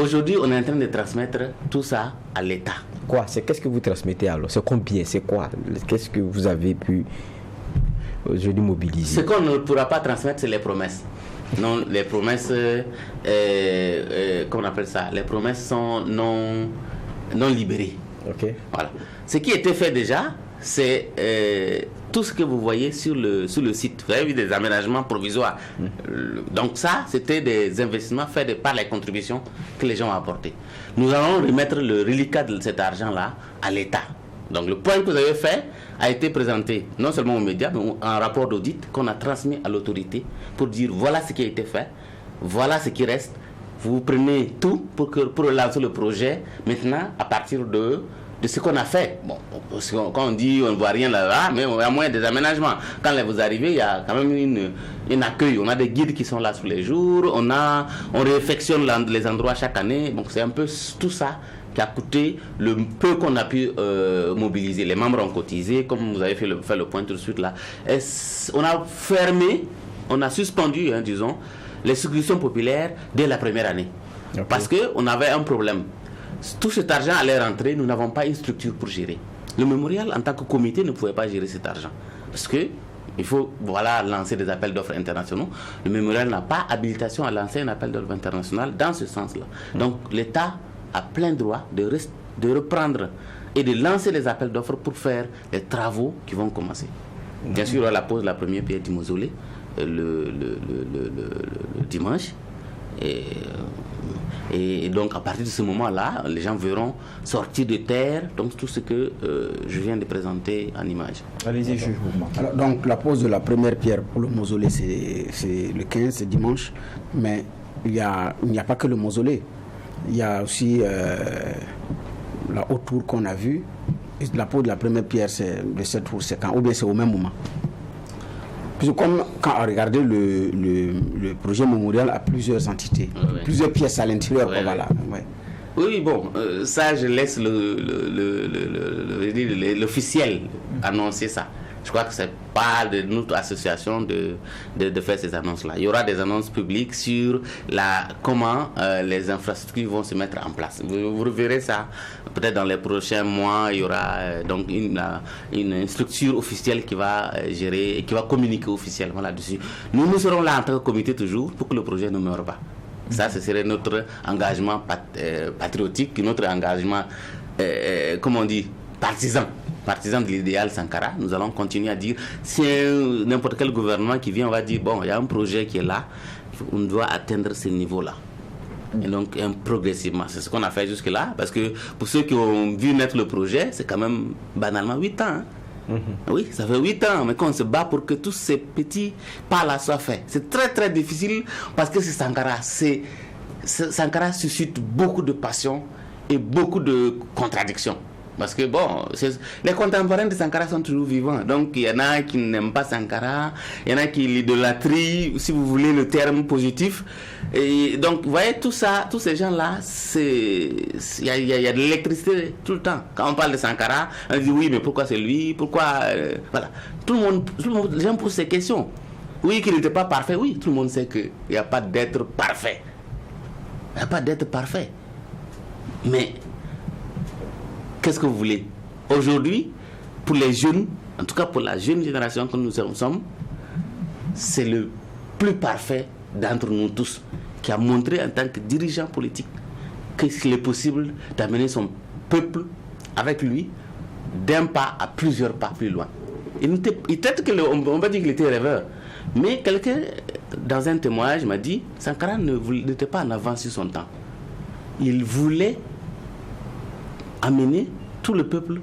Aujourd'hui, on est en train de transmettre tout ça à l'État. Quoi? Qu'est-ce que vous transmettez alors? C'est combien? C'est quoi? Qu'est-ce que vous avez pu aujourd'hui mobiliser? Ce qu'on ne pourra pas transmettre, c'est les promesses. Non, les promesses, comment on appelle ça? Les promesses sont non libérées. Ok. Voilà. Ce qui était fait déjà, c'est tout ce que vous voyez sur le site. Vous avez vu des aménagements provisoires. Donc ça, c'était des investissements faits par les contributions que les gens ont apportées. Nous allons remettre le reliquat de cet argent-là à l'État. Donc le point que vous avez fait a été présenté non seulement aux médias, mais en rapport d'audit qu'on a transmis à l'autorité pour dire voilà ce qui a été fait, voilà ce qui reste. Vous prenez tout pour lancer le projet maintenant à partir de ce qu'on a fait. Bon, quand on dit on ne voit rien là, mais il y a moyen des aménagements. Quand vous arrivez, il y a quand même un accueil. On a des guides qui sont là tous les jours. On réfectionne les endroits chaque année. Donc c'est un peu tout ça qui a coûté le peu qu'on a pu mobiliser. Les membres ont cotisé, comme vous avez fait le point tout de suite là. On a fermé, on a suspendu, disons, les souscriptions populaires dès la première année. Okay. Parce qu'on avait un problème. Tout cet argent allait rentrer, nous n'avons pas une structure pour gérer. Le mémorial, en tant que comité, ne pouvait pas gérer cet argent. Parce que il faut lancer des appels d'offres internationaux. Le mémorial n'a pas habilitation à lancer un appel d'offres international dans ce sens-là. Donc l'État a plein droit de reprendre et de lancer les appels d'offres pour faire les travaux qui vont commencer. Bien sûr, on la pose la première pierre du mausolée le dimanche. Et donc à partir de ce moment-là, les gens verront sortir de terre donc tout ce que je viens de présenter en image. Allez-y, juge mouvement. Alors, donc la pose de la première pierre pour le mausolée, c'est le 15, c'est dimanche. Mais il n'y a pas que le mausolée. Il y a aussi la haute tour qu'on a vue. La pose de la première pierre, c'est de cette tour, c'est quand, ou bien c'est au même moment. Puisque comme quand on regardait le projet mémorial a plusieurs entités, oui. Plusieurs pièces à l'intérieur. Oui, voilà. Oui. Oui, bon, ça je laisse l'officiel annoncer ça. Je crois que c'est pas de notre association de faire ces annonces-là. Il y aura des annonces publiques sur comment les infrastructures vont se mettre en place. Vous reverrez ça peut-être dans les prochains mois. Il y aura donc une structure officielle qui va gérer et qui va communiquer officiellement là-dessus. Nous serons là en tant que comité toujours pour que le projet ne meure pas. Ça, ce serait notre engagement patriotique, notre engagement, comment on dit, partisan de l'idéal Sankara. Nous allons continuer à dire, si n'importe quel gouvernement qui vient, on va dire, bon, il y a un projet qui est là, on doit atteindre ce niveau-là. Et donc, progressivement, c'est ce qu'on a fait jusque-là, parce que pour ceux qui ont vu naître le projet, c'est quand même banalement 8 ans. Hein. Oui, ça fait 8 ans, mais qu'on se bat pour que tous ces petits pas-là soient faits. C'est très très difficile, parce que c'est Sankara. Sankara suscite beaucoup de passion et beaucoup de contradictions. Parce que bon, les contemporains de Sankara sont toujours vivants. Donc il y en a qui n'aiment pas Sankara, il y en a qui l'idolâtrient, si vous voulez le terme positif. Et donc vous voyez tout ça, tous ces gens-là, il y a de l'électricité tout le temps. Quand on parle de Sankara, on dit oui, mais pourquoi c'est lui? Pourquoi voilà. Tout le monde, les gens posent ces questions. Oui, qu'il n'était pas parfait. Oui, tout le monde sait qu'il n'y a pas d'être parfait. Il n'y a pas d'être parfait. Mais qu'est-ce que vous voulez? Aujourd'hui, pour les jeunes, en tout cas pour la jeune génération que nous sommes, c'est le plus parfait d'entre nous tous. qui a montré en tant que dirigeant politique qu'il est possible d'amener son peuple avec lui d'un pas à plusieurs pas plus loin. Peut-être qu'on va dire qu'il était rêveur, mais quelqu'un, dans un témoignage, m'a dit Sankara n'était pas en avance sur son temps. Il voulait amener tout le peuple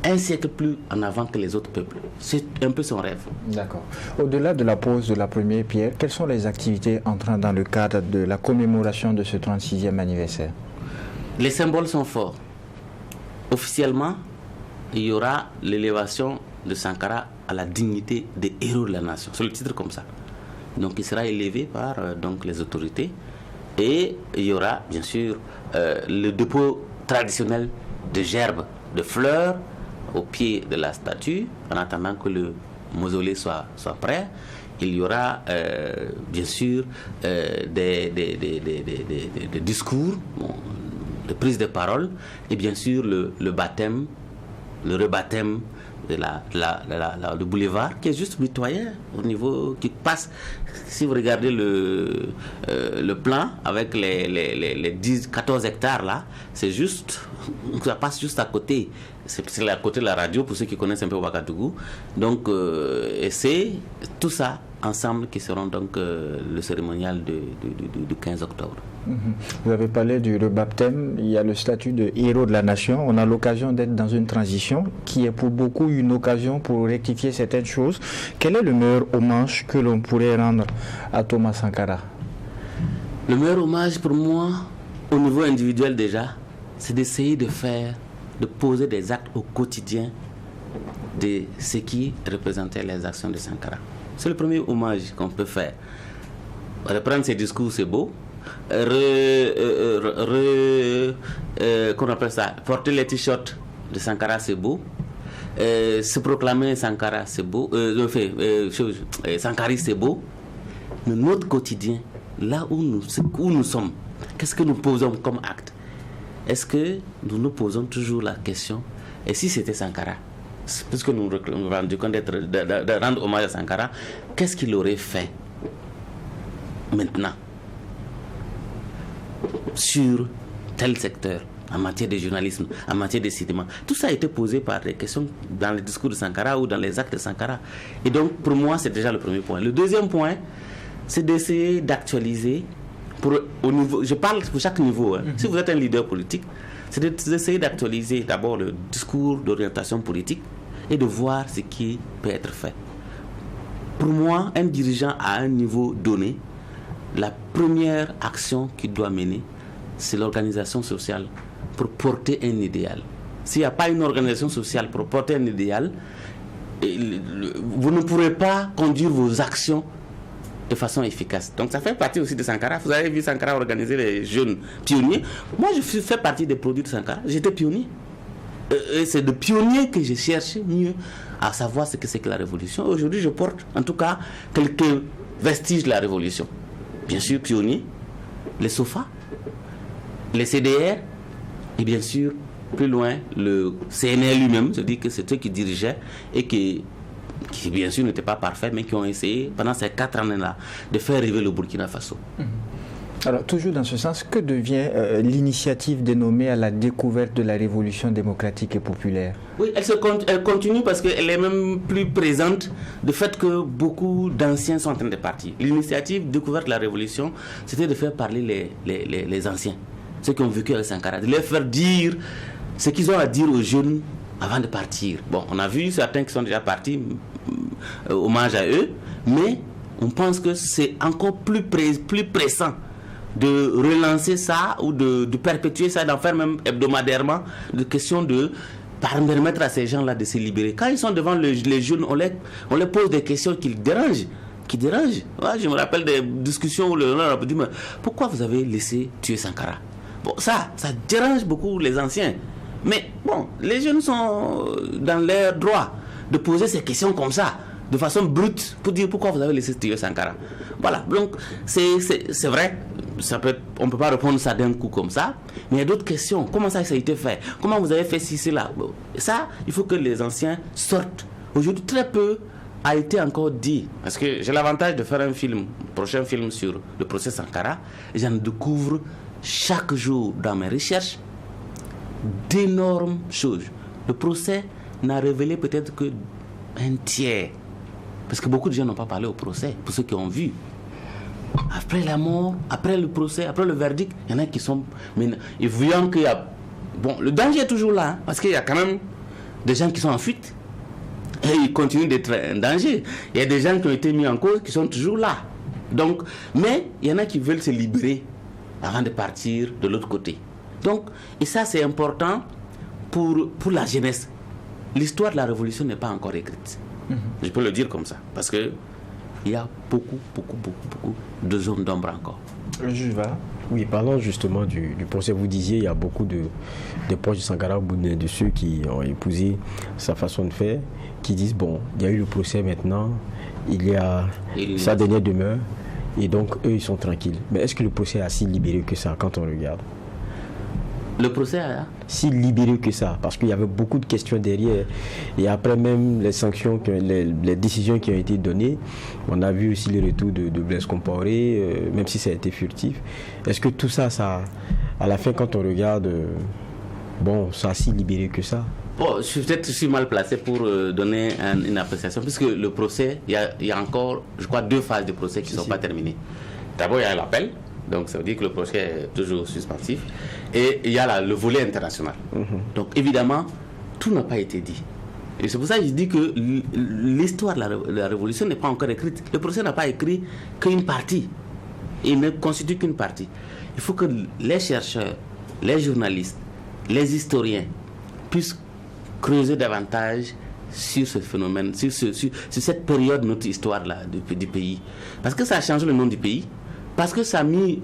un siècle plus en avant que les autres peuples. C'est un peu son rêve. D'accord. Au-delà de la pose de la première pierre, quelles sont les activités entrant dans le cadre de la commémoration de ce 36e anniversaire? Les symboles sont forts. Officiellement, il y aura l'élévation de Sankara à la dignité des héros de la nation. C'est le titre comme ça. Donc il sera élevé par donc, les autorités. Et il y aura bien sûr le dépôt traditionnel de gerbes, de fleurs au pied de la statue, en attendant que le mausolée soit prêt. Il y aura bien sûr des discours, de prise de parole, et bien sûr le baptême, le rebaptême de le boulevard, qui est juste mitoyen au niveau qui passe. Si vous regardez le plan avec les 14 hectares là, c'est juste, ça passe juste à côté. C'est à côté de la radio pour ceux qui connaissent un peu Ouagadougou. Donc, et c'est tout ça ensemble qui seront donc le cérémonial du 15 octobre. Vous avez parlé du rebaptême, il y a le statut de héros de la nation. On a l'occasion d'être dans une transition qui est pour beaucoup une occasion pour rectifier certaines choses. Quel est le meilleur hommage que l'on pourrait rendre à Thomas Sankara? Le meilleur hommage pour moi, au niveau individuel déjà, c'est d'essayer de poser des actes au quotidien de ce qui représentait les actions de Sankara. C'est le premier hommage qu'on peut faire. Reprendre ses discours, c'est beau. Qu'on appelle ça, porter les t-shirts de Sankara, c'est beau. Se proclamer Sankara, c'est beau. Sankari, c'est beau. Mais notre quotidien, là où nous sommes, qu'est-ce que nous posons comme acte? Est-ce que nous nous posons toujours la question, et si c'était Sankara, puisque nous nous rendons compte de rendre hommage à Sankara, qu'est-ce qu'il aurait fait maintenant sur tel secteur, en matière de journalisme, en matière de cinéma? Tout ça a été posé par des questions dans le discours de Sankara ou dans les actes de Sankara. Et donc, pour moi, c'est déjà le premier point. Le deuxième point, c'est d'essayer d'actualiser, je parle pour chaque niveau. Si vous êtes un leader politique, c'est d'essayer d'actualiser d'abord le discours d'orientation politique et de voir ce qui peut être fait. Pour moi, un dirigeant à un niveau donné, la première action qu'il doit mener, c'est l'organisation sociale pour porter un idéal. S'il n'y a pas une organisation sociale pour porter un idéal, vous ne pourrez pas conduire vos actions de façon efficace. Donc ça fait partie aussi de Sankara. Vous avez vu Sankara organiser les jeunes pionniers. Moi, je fais partie des produits de Sankara. J'étais pionnier. Et c'est de pionnier que j'ai cherché mieux à savoir ce que c'est que la révolution. Aujourd'hui, je porte en tout cas quelques vestiges de la révolution. Bien sûr, pionnier, les SOFA, les CDR, et bien sûr, plus loin, le CNR lui-même, c'est-à-dire que c'est eux qui dirigeaient et qui bien sûr n'étaient pas parfaits, mais qui ont essayé pendant ces 4 années-là de faire arriver le Burkina Faso. Alors, toujours dans ce sens, que devient l'initiative dénommée à la découverte de la révolution démocratique et populaire? Oui, elle continue parce qu'elle est même plus présente du fait que beaucoup d'anciens sont en train de partir. L'initiative découverte de la révolution, c'était de faire parler les anciens, ceux qui ont vécu avec Sankara, de leur faire dire ce qu'ils ont à dire aux jeunes avant de partir. Bon, on a vu certains qui sont déjà partis, hommage à eux, mais on pense que c'est encore plus pressant de relancer ça ou de perpétuer ça, d'en faire même hebdomadairement, de question de permettre à ces gens-là de se libérer. Quand ils sont devant les jeunes, on les pose des questions qui dérangent. Ouais, je me rappelle des discussions où le a dit, mais pourquoi vous avez laissé tuer Sankara? Bon, ça dérange beaucoup les anciens. Mais bon, les jeunes sont dans leur droit de poser ces questions comme ça, de façon brute, pour dire pourquoi vous avez laissé tuer Sankara. Voilà, donc c'est vrai, on ne peut pas répondre ça d'un coup comme ça, mais il y a d'autres questions. Comment ça a été fait? Comment vous avez fait ci, cela? Ça, il faut que les anciens sortent. Aujourd'hui, très peu a été encore dit, parce que j'ai l'avantage de faire un prochain film sur le procès Sankara, et j'en découvre chaque jour dans mes recherches d'énormes choses. Le procès n'a révélé peut-être que un tiers, parce que beaucoup de gens n'ont pas parlé au procès, pour ceux qui ont vu. Après la mort, après le procès, après le verdict, il y en a qui sont... Et voyant qu'il y a... Bon, le danger est toujours là, parce qu'il y a quand même des gens qui sont en fuite. Et ils continuent d'être un danger. Il y a des gens qui ont été mis en cause qui sont toujours là. Donc, mais il y en a qui veulent se libérer avant de partir de l'autre côté. Donc, et ça c'est important pour la jeunesse. L'histoire de la révolution n'est pas encore écrite. Je peux le dire comme ça. Parce que il y a beaucoup de zones d'ombre encore. Oui, parlons justement du procès. Vous disiez, il y a beaucoup de proches de Sankara, de ceux qui ont épousé sa façon de faire, qui disent, bon, il y a eu le procès maintenant, il y a sa dernière demeure, et donc eux, ils sont tranquilles. Mais est-ce que le procès a si libéré que ça, quand on regarde? Le procès a si libéré que ça, parce qu'il y avait beaucoup de questions derrière. Et après même les sanctions, les décisions qui ont été données, on a vu aussi le retour de Blaise Compaoré, même si ça a été furtif. Est-ce que tout ça, à la fin, quand on regarde, bon, ça a si libéré que ça? Bon, je suis mal placé pour donner une appréciation, puisque le procès, il y a encore, je crois, 2 phases de procès qui ne sont pas terminées. D'abord, il y a l'appel. Donc ça veut dire que le procès est toujours suspensif. Et il y a le volet international. Donc évidemment, tout n'a pas été dit. Et c'est pour ça que je dis que l'histoire de la révolution n'est pas encore écrite. Le procès n'a pas écrit qu'une partie. Il ne constitue qu'une partie. Il faut que les chercheurs, les journalistes, les historiens puissent creuser davantage sur ce phénomène, sur cette période de notre histoire là, du pays. Parce que ça a changé le nom du pays. Parce que ça a mis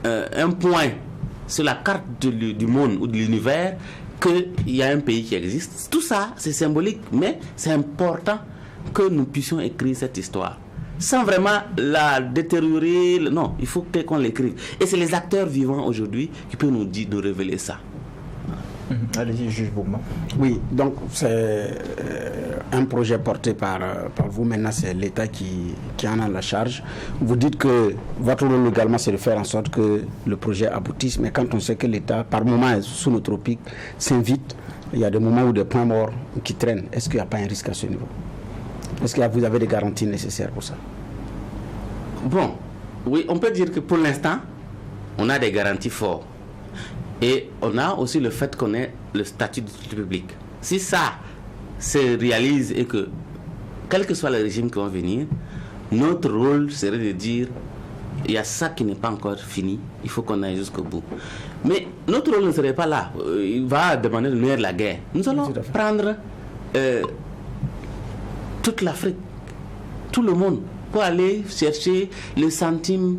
un point sur la carte du monde ou de l'univers qu'il y a un pays qui existe. Tout ça, c'est symbolique, mais c'est important que nous puissions écrire cette histoire. Sans vraiment la détériorer. Non, il faut qu'on l'écrive. Et c'est les acteurs vivants aujourd'hui qui peuvent nous révéler ça. Allez-y, juge Bougman. Oui, donc c'est un projet porté par vous. Maintenant, c'est l'État qui en a la charge. Vous dites que votre rôle également, c'est de faire en sorte que le projet aboutisse. Mais quand on sait que l'État, par moments, sous le tropique, s'invite, il y a des moments où des points morts qui traînent. Est-ce qu'il n'y a pas un risque à ce niveau? Est-ce que vous avez des garanties nécessaires pour ça? Bon, oui, on peut dire que pour l'instant, on a des garanties fortes. Et on a aussi le fait qu'on ait le statut d'utilité publique. Si ça se réalise et que, quel que soit le régime qui va venir, notre rôle serait de dire il y a ça qui n'est pas encore fini, il faut qu'on aille jusqu'au bout. Mais notre rôle ne serait pas là. Il va demander de mener la guerre. Nous allons prendre toute l'Afrique, tout le monde, pour aller chercher le centime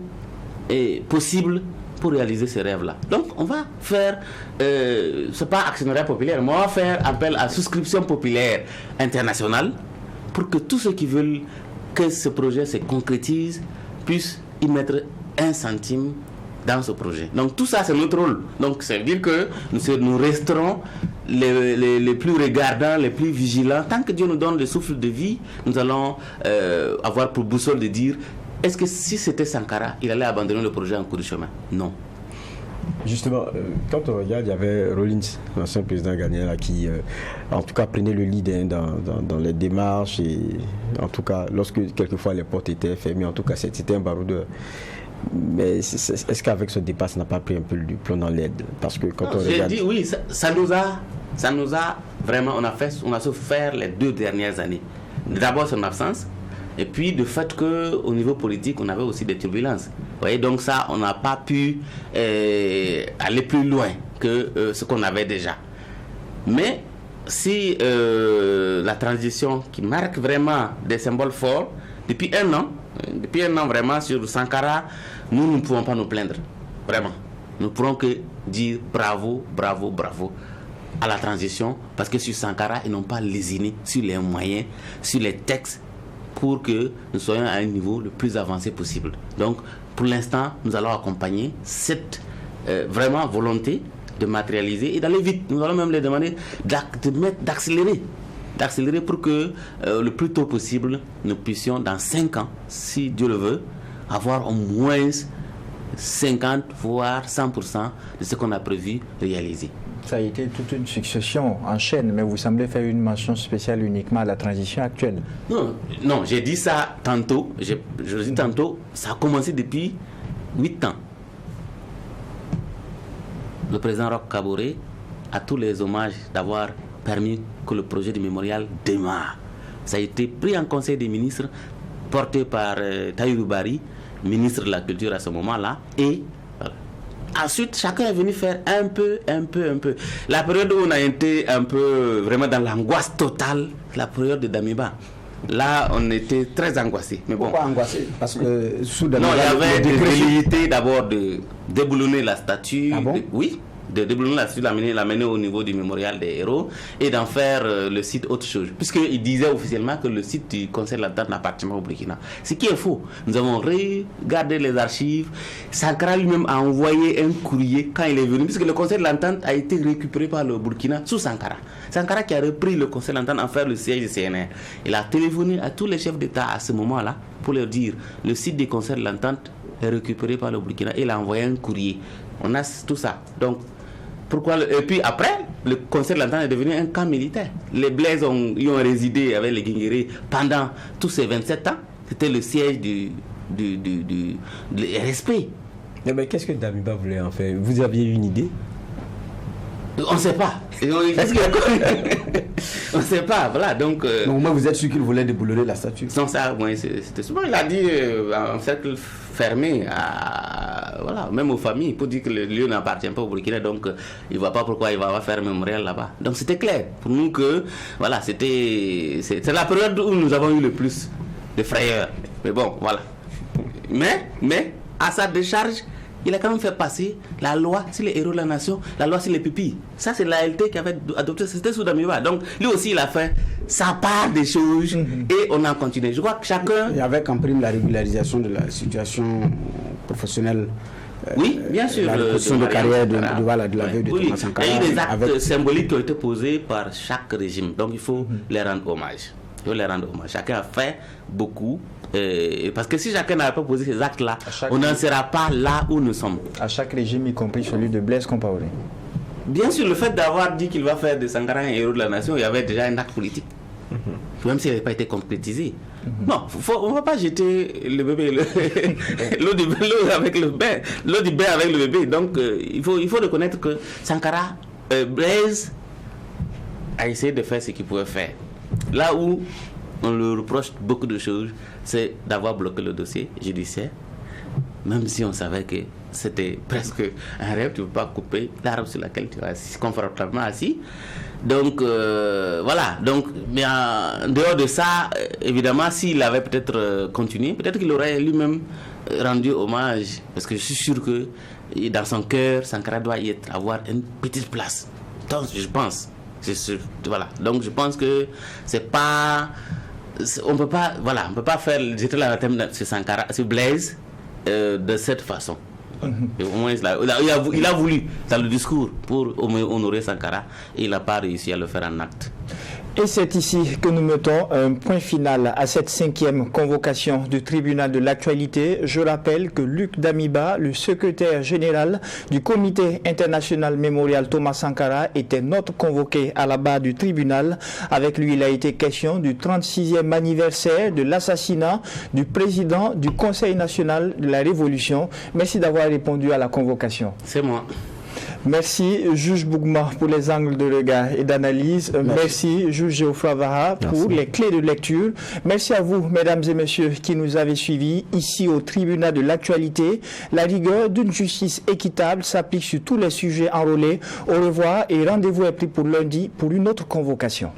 possible pour réaliser ces rêves-là. Donc, on va faire, c'est pas actionnariat populaire, mais on va faire appel à souscription populaire internationale pour que tous ceux qui veulent que ce projet se concrétise puissent y mettre 1 centime dans ce projet. Donc, tout ça, c'est notre rôle. Donc, ça veut dire que nous resterons les plus regardants, les plus vigilants. Tant que Dieu nous donne le souffle de vie, nous allons avoir pour boussole de dire est-ce que si c'était Sankara, il allait abandonner le projet en cours de chemin? Non. Justement, quand on regarde, il y avait Rawlings, l'ancien président ghanéen, qui, en tout cas, prenait le lead dans les démarches. Et en tout cas, lorsque quelquefois les portes étaient fermées, en tout cas, c'était un baroudeur. Mais est-ce qu'avec ce départ, ça n'a pas pris un peu du plomb dans l'aide? Parce que quand on regarde... Dit, oui, ça nous a vraiment... On a souffert les 2 dernières années. D'abord, son absence. Et puis, le fait qu'au niveau politique, on avait aussi des turbulences. Vous voyez, donc ça, on n'a pas pu aller plus loin que ce qu'on avait déjà. Mais si la transition qui marque vraiment des symboles forts, depuis un an vraiment sur Sankara, nous ne pouvons pas nous plaindre. Vraiment. Nous ne pourrons que dire bravo, bravo, bravo à la transition, parce que sur Sankara, ils n'ont pas lésiné sur les moyens, sur les textes, pour que nous soyons à un niveau le plus avancé possible. Donc, pour l'instant, nous allons accompagner cette vraiment volonté de matérialiser et d'aller vite. Nous allons même les demander d'accélérer. d'accélérer pour que le plus tôt possible, nous puissions, dans 5 ans, si Dieu le veut, avoir au moins 50 voire 100% de ce qu'on a prévu réaliser. Ça a été toute une succession en chaîne, mais vous semblez faire une mention spéciale uniquement à la transition actuelle. Non, j'ai dit ça tantôt, je dis tantôt, ça a commencé depuis 8 ans. Le président Roch Kaboré a tous les hommages d'avoir permis que le projet du mémorial démarre. Ça a été pris en conseil des ministres, porté par Tahirou Barry, ministre de la Culture à ce moment-là, et voilà. Ensuite, chacun est venu faire un peu. La période où on a été un peu vraiment dans l'angoisse totale, la période de Damiba. Là, on était très angoissés. Mais pourquoi angoissés? Parce que sous Damiba, il y avait des velléités d'abord de déboulonner la statue. Ah bon? De déboulonner la statue, l'amener au niveau du mémorial des héros et d'en faire le site autre chose. Puisqu'il disait officiellement que le site du Conseil de l'Entente n'appartient pas au Burkina. Ce qui est faux. Nous avons regardé les archives. Sankara lui-même a envoyé un courrier quand il est venu, puisque le Conseil de l'Entente a été récupéré par le Burkina sous Sankara. Sankara qui a repris le Conseil de l'Entente en faire le siège du CNR. Il a téléphoné à tous les chefs d'État à ce moment-là pour leur dire le site du Conseil de l'Entente est récupéré par le Burkina. Il a envoyé un courrier. On a tout ça. Donc, et puis après, le Conseil de l'Entente est devenu un camp militaire. Les Blaise y ont résidé avec les Guinguérés pendant tous ces 27 ans. C'était le siège du RSP. Mais qu'est-ce que Damiba voulait en faire? Vous aviez une idée? On ne sait pas. On ne sait pas, voilà. Donc moi, vous êtes sûr qu'il voulait déboulonner la statue? Sans ça, c'était souvent, il a dit en cercle fermé, voilà, même aux familles, pour dire que le lieu n'appartient pas au Burkina, donc il ne voit pas pourquoi il va faire un mémorial là-bas. Donc c'était clair pour nous que, voilà, c'est la période où nous avons eu le plus de frayeur. Mais bon, voilà. Mais à sa décharge, il a quand même fait passer la loi sur les héros de la nation, la loi sur les pupilles. Ça, c'est l'ALT qui avait adopté, c'était sous Damiba. Donc, lui aussi, il a fait sa part des choses et on a continué. Je crois que chacun... Et avec en prime la régularisation de la situation professionnelle. Oui, bien sûr. La reconstruction de carrière de la veuve de Thomas Sankara. Il y a eu des actes symboliques qui ont été posés par chaque régime. Donc, il faut les rendre hommage. Chacun a fait beaucoup. Parce que si chacun n'avait pas posé ces actes-là, on n'en sera pas là où nous sommes. À chaque régime, y compris celui de Blaise Compaoré. Bien sûr, le fait d'avoir dit qu'il va faire de Sankara un héros de la nation, il y avait déjà un acte politique. Même s'il n'avait pas été concrétisé. Non, on ne va pas jeter le bébé, l'eau du bain avec le bébé. Donc, il faut reconnaître que Sankara, Blaise, a essayé de faire ce qu'il pouvait faire. Là où on lui reproche beaucoup de choses, c'est d'avoir bloqué le dossier judiciaire, même si on savait que c'était presque un rêve. Tu ne peux pas couper l'arbre sur laquelle tu es assis, confortablement assis. Donc, voilà. Donc, mais en dehors de ça, évidemment, s'il avait peut-être continué, peut-être qu'il aurait lui-même rendu hommage, parce que je suis sûr que dans son cœur, Sankara doit avoir une petite place. Donc, je pense. Voilà. Donc, je pense que c'est pas... On peut pas faire jeter la thème sur Sankara, sur Blaise de cette façon. Et au moins, il a voulu dans le discours pour honorer Sankara et il n'a pas réussi à le faire en acte. Et c'est ici que nous mettons un point final à cette 5e convocation du tribunal de l'actualité. Je rappelle que Luc Damiba, le secrétaire général du comité international mémorial Thomas Sankara, était notre convoqué à la barre du tribunal. Avec lui, il a été question du 36e anniversaire de l'assassinat du président du Conseil national de la Révolution. Merci d'avoir répondu à la convocation. C'est moi. Merci, juge Bougma, pour les angles de regard et d'analyse. Merci, juge Geoffroy Vaha, pour les clés de lecture. Merci à vous, mesdames et messieurs, qui nous avez suivis ici au tribunal de l'actualité. La rigueur d'une justice équitable s'applique sur tous les sujets enrôlés. Au revoir et rendez-vous est pris pour lundi pour une autre convocation.